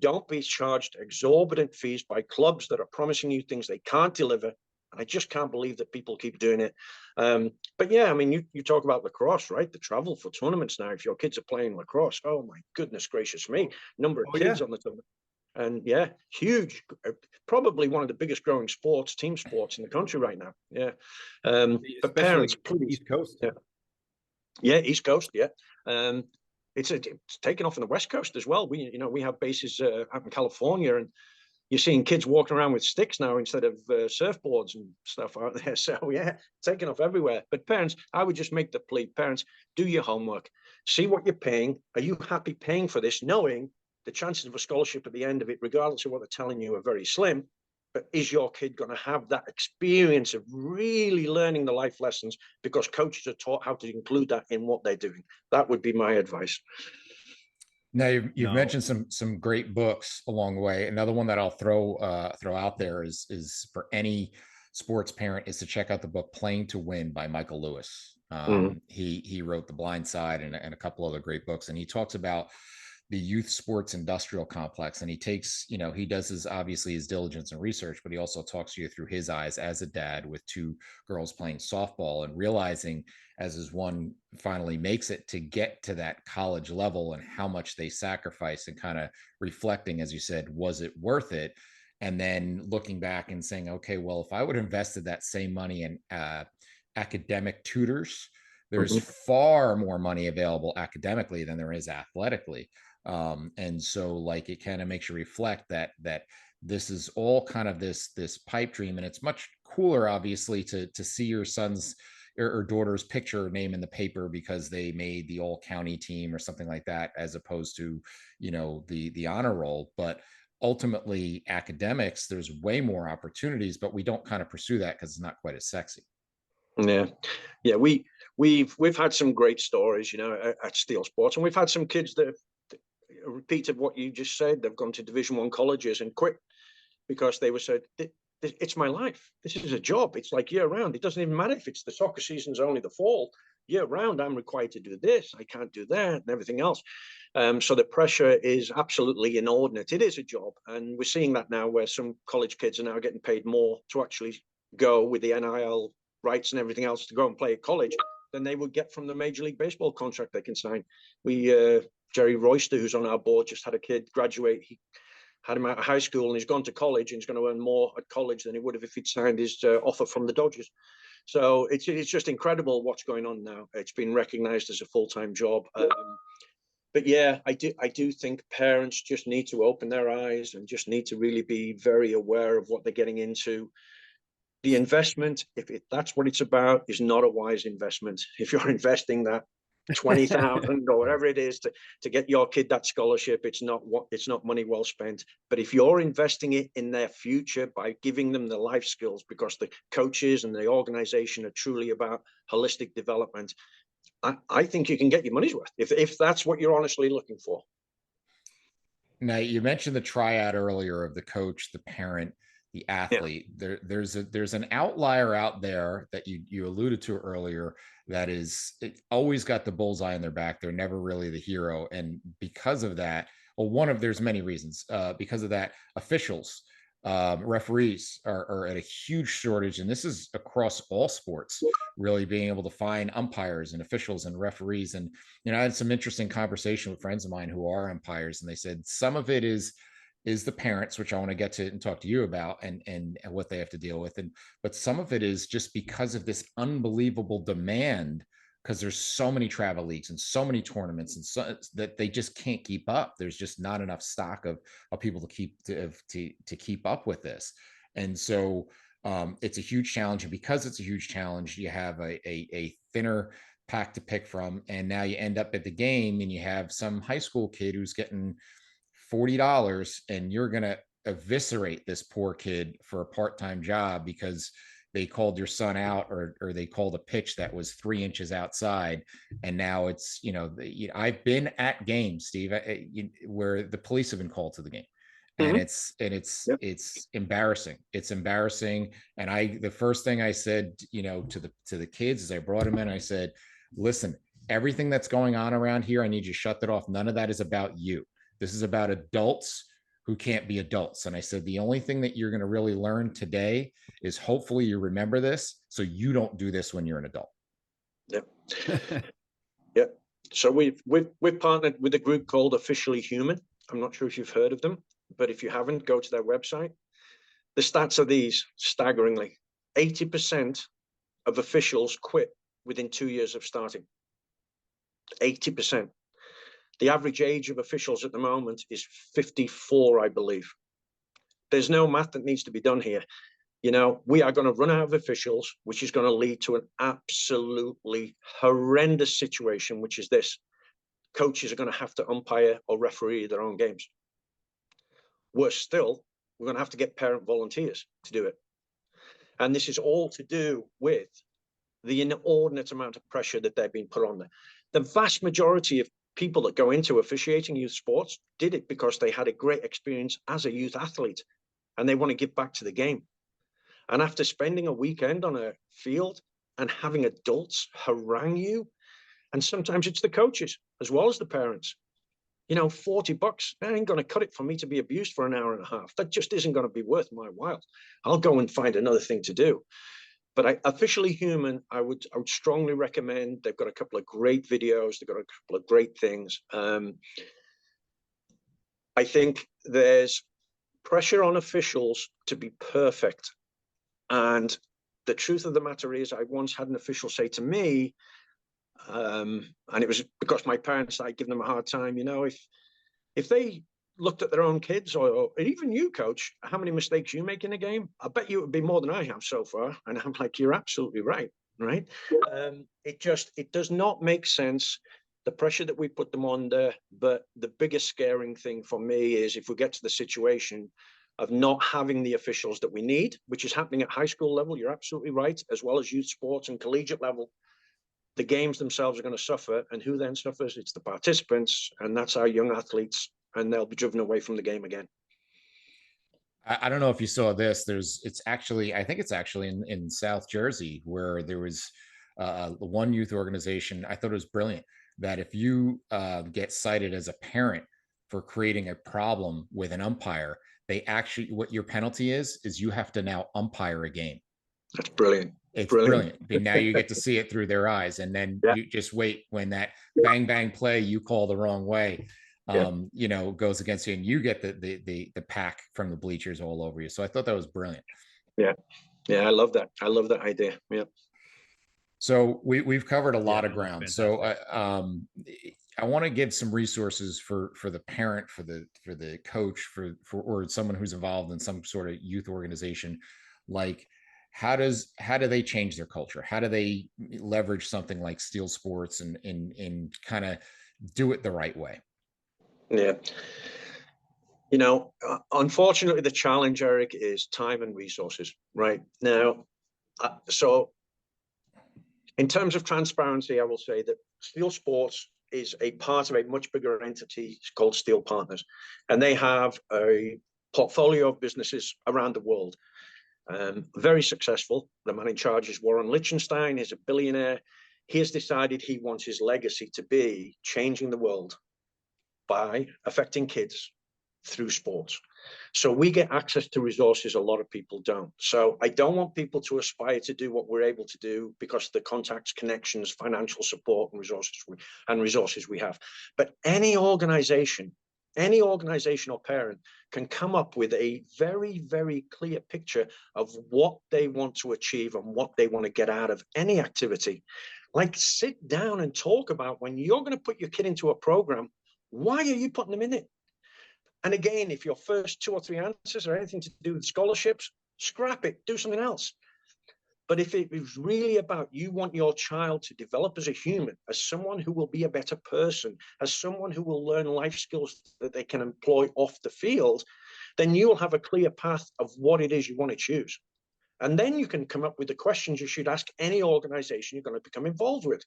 Don't be charged exorbitant fees by clubs that are promising you things they can't deliver. And I just can't believe that people keep doing it. But yeah, I mean, you talk about lacrosse, right? The travel for tournaments now, if your kids are playing lacrosse, oh my goodness gracious me, number of kids on the tournament. And yeah, huge, probably one of the biggest growing sports, team sports in the country right now. Yeah. But parents, please. East Coast. Yeah, East Coast. Yeah. It's taken off on the West Coast as well. We have bases out in California, and you're seeing kids walking around with sticks now instead of surfboards and stuff out there. So yeah, taking off everywhere. But parents, I would just make the plea, parents, do your homework. See what you're paying. Are you happy paying for this, knowing the chances of a scholarship at the end of it, regardless of what they're telling you, are very slim? But is your kid going to have that experience of really learning the life lessons because coaches are taught how to include that in what they're doing? That would be my advice. Now you've mentioned some great books along the way. Another one that I'll throw out there is for any sports parent is to check out the book Playing to Win by Michael Lewis. He wrote The Blind Side and a couple other great books, and he talks about the youth sports industrial complex. And he takes, he does his diligence and research, but he also talks to you through his eyes as a dad with two girls playing softball and realizing as his one finally makes it to get to that college level and how much they sacrifice, and kind of reflecting, as you said, was it worth it? And then looking back and saying, okay, well, if I would have invested that same money in academic tutors, there's far more money available academically than there is athletically. And so like it kind of makes you reflect that this is all kind of this pipe dream, and it's much cooler obviously to see your son's or daughter's picture name in the paper because they made the all county team or something like that, as opposed to the honor roll. But ultimately academics, there's way more opportunities, but we don't kind of pursue that because it's not quite as sexy. Yeah, we've had some great stories at Steel Sports, and we've had some kids that repeated what you just said. They've gone to Division I colleges and quit because they were said, it's my life. This is a job. It's like year round. It doesn't even matter if it's the soccer season's only the fall. Year round, I'm required to do this. I can't do that and everything else. So the pressure is absolutely inordinate. It is a job. And we're seeing that now where some college kids are now getting paid more to actually go with the NIL rights and everything else to go and play at college than they would get from the Major League Baseball contract they can sign. Jerry Royster, who's on our board, just had a kid graduate. He had him out of high school and he's gone to college and he's going to earn more at college than he would have if he'd signed his offer from the Dodgers. So it's just incredible what's going on now. It's been recognized as a full-time job. But yeah, I do think parents just need to open their eyes and just need to really be very aware of what they're getting into. The investment, if that's what it's about, is not a wise investment. If you're investing that 20,000 or whatever it is to get your kid that scholarship, it's not money well spent. But if you're investing it in their future by giving them the life skills, because the coaches and the organization are truly about holistic development, I think you can get your money's worth if that's what you're honestly looking for. Now, you mentioned the triad earlier of the coach, the parent, the athlete. Yeah. There's an outlier out there that you alluded to earlier that is always got the bullseye on their back. They're never really the hero, and because of that, well, there's many reasons. Because of that, officials, referees are at a huge shortage, and this is across all sports. Really being able to find umpires and officials and referees, and I had some interesting conversation with friends of mine who are umpires, and they said some of it is the parents, which I want to get to and talk to you about, and what they have to deal with, but some of it is just because of this unbelievable demand, because there's so many travel leagues and so many tournaments, and so that they just can't keep up. There's just not enough stock of people to keep up with this, and so it's a huge challenge. And because it's a huge challenge, you have a thinner pack to pick from, and now you end up at the game and you have some high school kid who's getting $40, and you're going to eviscerate this poor kid for a part-time job because they called your son out, or they called a pitch that was 3 inches outside. And now it's, I've been at games, Steve, where the police have been called to the game. And it's embarrassing. It's embarrassing. And the first thing I said, to the kids, as I brought them in, I said, listen, everything that's going on around here, I need you to shut that off. None of that is about you. This is about adults who can't be adults. And I said, the only thing that you're going to really learn today is hopefully you remember this so you don't do this when you're an adult. Yep. Yep. So we've partnered with a group called Officially Human. I'm not sure if you've heard of them, but if you haven't, go to their website. The stats are these, staggeringly. 80% of officials quit within 2 years of starting. 80%. The average age of officials at the moment is 54, I believe. There's no math that needs to be done here. We are going to run out of officials, which is going to lead to an absolutely horrendous situation, which is this. Coaches are going to have to umpire or referee their own games. Worse still, we're going to have to get parent volunteers to do it. And this is all to do with the inordinate amount of pressure that they're being put on there. The vast majority of people that go into officiating youth sports did it because they had a great experience as a youth athlete and they want to give back to the game. And after spending a weekend on a field and having adults harangue you, and sometimes it's the coaches as well as the parents, $40, that ain't going to cut it for me to be abused for an hour and a half. That just isn't going to be worth my while. I'll go and find another thing to do. But Officially Human, I would strongly recommend. They've got a couple of great videos. They've got a couple of great things. I think there's pressure on officials to be perfect. And the truth of the matter is, I once had an official say to me, and it was because my parents, I'd given them a hard time, if they looked at their own kids, or even you, coach, how many mistakes you make in a game, I bet you it would be more than I have so far. And I'm like, you're absolutely right. It does not make sense, the pressure that we put them under. But the biggest scaring thing for me is if we get to the situation of not having the officials that we need, which is happening at high school level, you're absolutely right, as well as youth sports and collegiate level. The games themselves are going to suffer, and who then suffers? It's the participants, and that's our young athletes, and they'll be driven away from the game again. I don't know if you saw this. I think it's actually in South Jersey, where there was one youth organization. I thought it was brilliant that if you get cited as a parent for creating a problem with an umpire, what your penalty is you have to now umpire a game. That's brilliant. It's brilliant. And now you get to see it through their eyes. And then you just wait when that bang, bang play you call the wrong way, goes against you, and you get the pack from the bleachers all over you. So I thought that was brilliant. Yeah. I love that. I love that idea. Yeah. So we've covered a lot of ground. So I want to give some resources for the parent, for the coach, or someone who's involved in some sort of youth organization. Like, how do they change their culture? How do they leverage something like Steel Sports and kind of do it the right way? Yeah. Unfortunately, the challenge, Eric, is time and resources. Right now, so in terms of transparency, I will say that Steel Sports is a part of a much bigger entity called Steel Partners, and they have a portfolio of businesses around the world. Very successful. The man in charge is Warren Lichtenstein. He's a billionaire. He has decided he wants his legacy to be changing the world by affecting kids through sports. So we get access to resources a lot of people don't. So I don't want people to aspire to do what we're able to do because of the contacts, connections, financial support, and resources we have. But any organization or parent can come up with a very, very clear picture of what they want to achieve and what they want to get out of any activity. Like, sit down and talk about, when you're going to put your kid into a program, why are you putting them in it? And again, if your first 2 or 3 answers are anything to do with scholarships, scrap it, do something else. But if it is really about, you want your child to develop as a human, as someone who will be a better person, as someone who will learn life skills that they can employ off the field, then you will have a clear path of what it is you want to choose. And then you can come up with the questions you should ask any organization you're going to become involved with.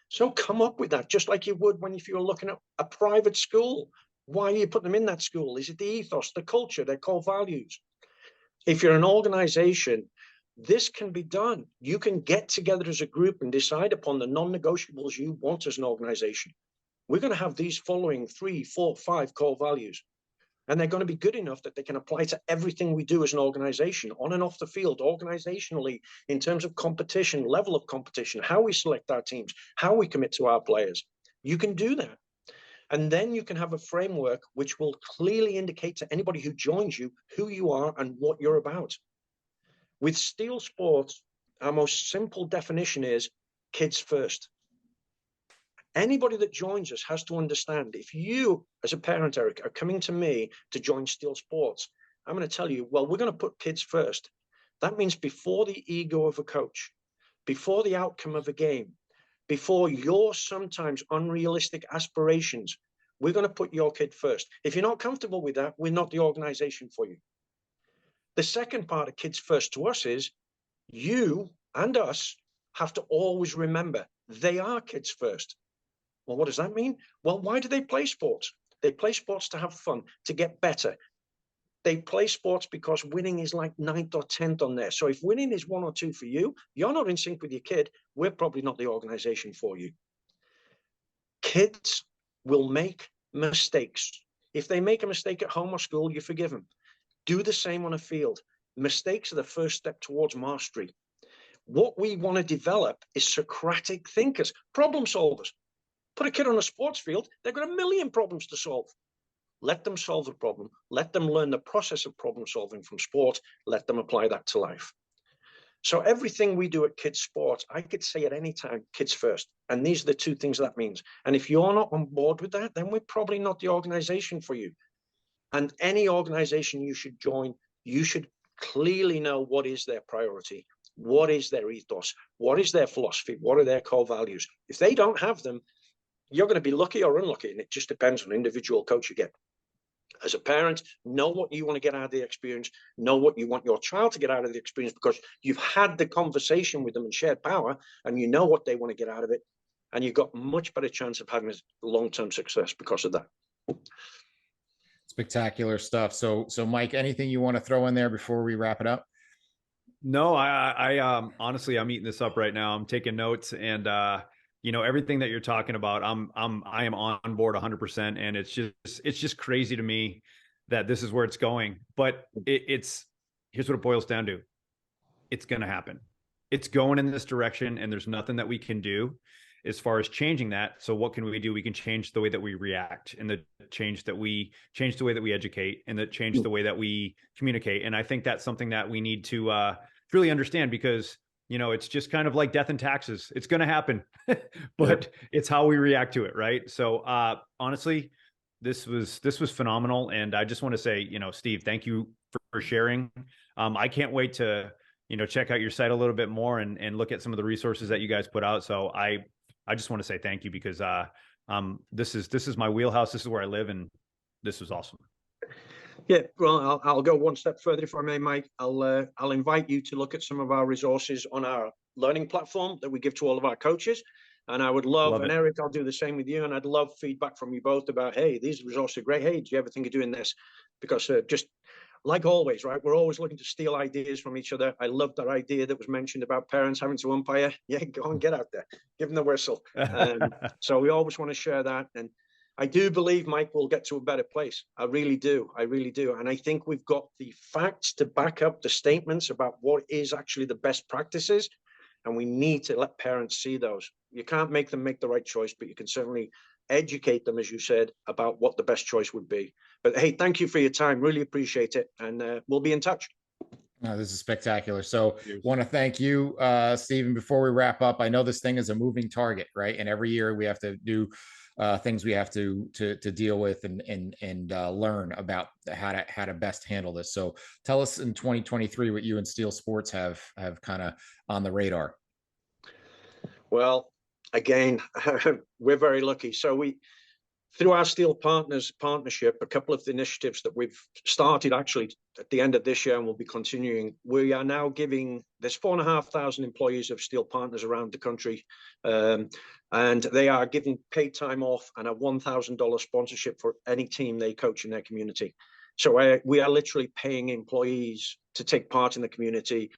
So come up with that, just like you would if you were looking at a private school. Why are you putting them in that school? Is it the ethos, the culture, their core values? If you're an organization, this can be done. You can get together as a group and decide upon the non-negotiables you want as an organization. We're going to have these following 3, 4, 5 core values. And they're going to be good enough that they can apply to everything we do as an organization, on and off the field, organizationally, in terms of competition, level of competition, how we select our teams, how we commit to our players. You can do that. And then you can have a framework which will clearly indicate to anybody who joins you who you are and what you're about. With Steel Sports, our most simple definition is kids first. Anybody that joins us has to understand, if you, as a parent, Eric, are coming to me to join Steel Sports, I'm going to tell you, well, we're going to put kids first. That means before the ego of a coach, before the outcome of a game, before your sometimes unrealistic aspirations, we're going to put your kid first. If you're not comfortable with that, we're not the organization for you. The second part of kids first to us is, you and us have to always remember they are kids first. Well, what does that mean? Well, why do they play sports? They play sports to have fun, to get better. They play sports because winning is like 9th or 10th on there. So if winning is 1 or 2 for you, you're not in sync with your kid, we're probably not the organization for you. Kids will make mistakes. If they make a mistake at home or school, you forgive them. Do the same on a field. Mistakes are the first step towards mastery. What we want to develop is Socratic thinkers, problem solvers. Put a kid on a sports field, they've got a million problems to solve. Let them solve the problem. Let them learn the process of problem solving from sport. Let them apply that to life. So everything we do at kids sports, I could say at any time, kids first. And these are the 2 things that means. And if you're not on board with that, then we're probably not the organization for you. And any organization you should join, you should clearly know what is their priority, what is their ethos, what is their philosophy, what are their core values. If they don't have them, you're going to be lucky or unlucky, and it just depends on the individual coach you get. As a parent, know what you want to get out of the experience, know what you want your child to get out of the experience, because you've had the conversation with them and shared power, and you know what they want to get out of it, and you've got much better chance of having long-term success because of that. Spectacular stuff. So Mike, anything you want to throw in there before we wrap it up? No, I honestly, I'm eating this up right now. I'm taking notes, and everything that you're talking about, I am on board 100%. And it's just crazy to me that this is where it's going. But here's what it boils down to. It's going to happen. It's going in this direction, and there's nothing that we can do as far as changing that. So what can we do? We can change the way that we react, and change the way that we educate, and change the way that we communicate. And I think that's something that we need to really understand, because it's just kind of like death and taxes. It's going to happen, but it's how we react to it. Right. So, honestly, this was phenomenal. And I just want to say, Steve, thank you for sharing. I can't wait to check out your site a little bit more and look at some of the resources that you guys put out. So I just want to say thank you, because this is my wheelhouse. This is where I live, and this was awesome. Yeah, well, I'll go one step further if I may, Mike. I'll invite you to look at some of our resources on our learning platform that we give to all of our coaches. And I would love and Eric, I'll do the same with you. And I'd love feedback from you both about, hey, these resources are great. Hey, do you ever think of doing this? Because just like always, right, we're always looking to steal ideas from each other. I love that idea that was mentioned about parents having to umpire. Yeah, go and get out there, give them the whistle. So we always want to share that. And I do believe, Mike, we'll get to a better place. I really do. And I think we've got the facts to back up the statements about what is actually the best practices. And we need to let parents see those. You can't make them make the right choice, but you can certainly educate them, as you said, about what the best choice would be. But hey, thank you for your time. Really appreciate it. And we'll be in touch. No, this is spectacular. So want to thank you, Stephen. Before we wrap up, I know this thing is a moving target, right? And every year we have to do things we have to deal with and learn about how to best handle this. So tell us in 2023 what you and Steel Sports have kind of on the radar. Well, again, we're very lucky. So through our Steel Partners partnership, a couple of the initiatives that we've started actually at the end of this year and will be continuing, we are now giving, there's 4,500 employees of Steel Partners around the country, and they are giving paid time off and a $1,000 sponsorship for any team they coach in their community. So we are literally paying employees to take part in the community,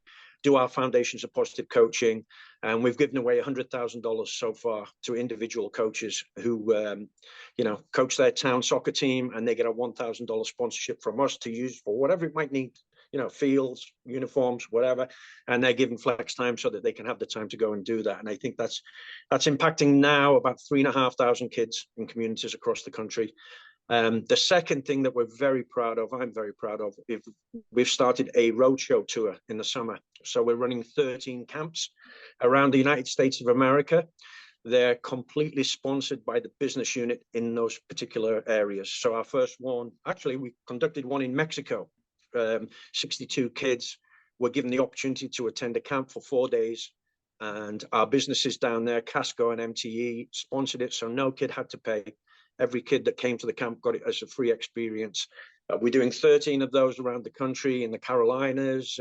do our foundations of positive coaching, and we've given away $100,000 so far to individual coaches who, coach their town soccer team, and they get a $1,000 sponsorship from us to use for whatever it might need, fields, uniforms, whatever, and they're given flex time so that they can have the time to go and do that. And I think that's impacting now about 3,500 kids in communities across the country. The second thing that I'm very proud of, we've started a roadshow tour in the summer. So we're running 13 camps around the United States of America. They're completely sponsored by the business unit in those particular areas. So our first one, actually, we conducted one in Mexico. 62 kids were given the opportunity to attend a camp for 4 days. And our businesses down there, Casco and MTE, sponsored it. So no kid had to pay. Every kid that came to the camp got it as a free experience. We're doing 13 of those around the country, in the Carolinas,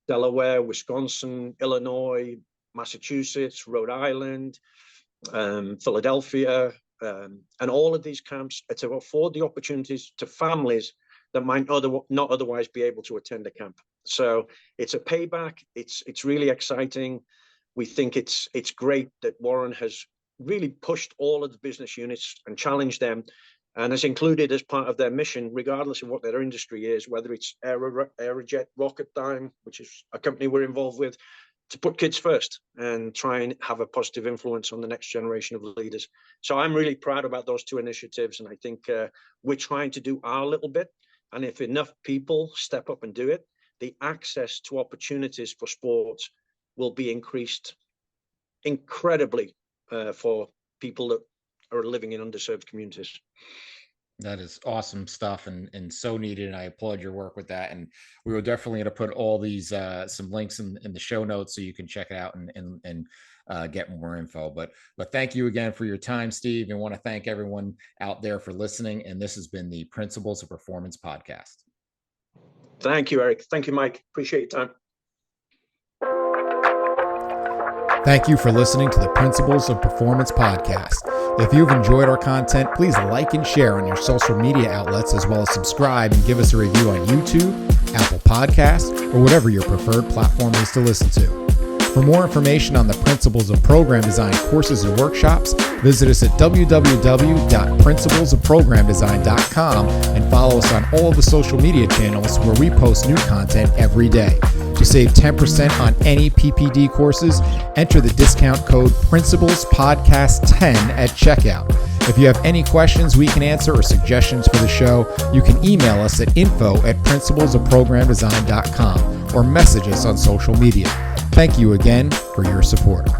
Delaware, Wisconsin, Illinois, Massachusetts, Rhode Island, Philadelphia, and all of these camps are to afford the opportunities to families that might not otherwise be able to attend a camp. So it's a payback. It's really exciting. We think it's great that Warren has really pushed all of the business units and challenged them, and has included as part of their mission, regardless of what their industry is, whether it's Aerojet Rocketdyne, which is a company we're involved with, to put kids first and try and have a positive influence on the next generation of leaders. So I'm really proud about those two initiatives, and I think we're trying to do our little bit. And if enough people step up and do it, the access to opportunities for sports will be increased incredibly for people that are living in underserved communities. That is awesome stuff and so needed. And I applaud your work with that. And we will definitely going to put all these some links in the show notes so you can check it out and get more info. But thank you again for your time, Steve. And want to thank everyone out there for listening. And this has been the Principles of Performance podcast. Thank you, Eric. Thank you, Mike. Appreciate your time. Thank you for listening to the Principles of Performance podcast. If you've enjoyed our content, please like and share on your social media outlets, as well as subscribe and give us a review on YouTube, Apple Podcasts, or whatever your preferred platform is to listen to. For more information on the Principles of Program Design courses and workshops, visit us at www.principlesofprogramdesign.com and follow us on all of the social media channels where we post new content every day. To save 10% on any PPD courses, enter the discount code PRINCIPLESPODCAST10 at checkout. If you have any questions we can answer or suggestions for the show, you can email us at info@principlesofprogramdesign.com or message us on social media. Thank you again for your support.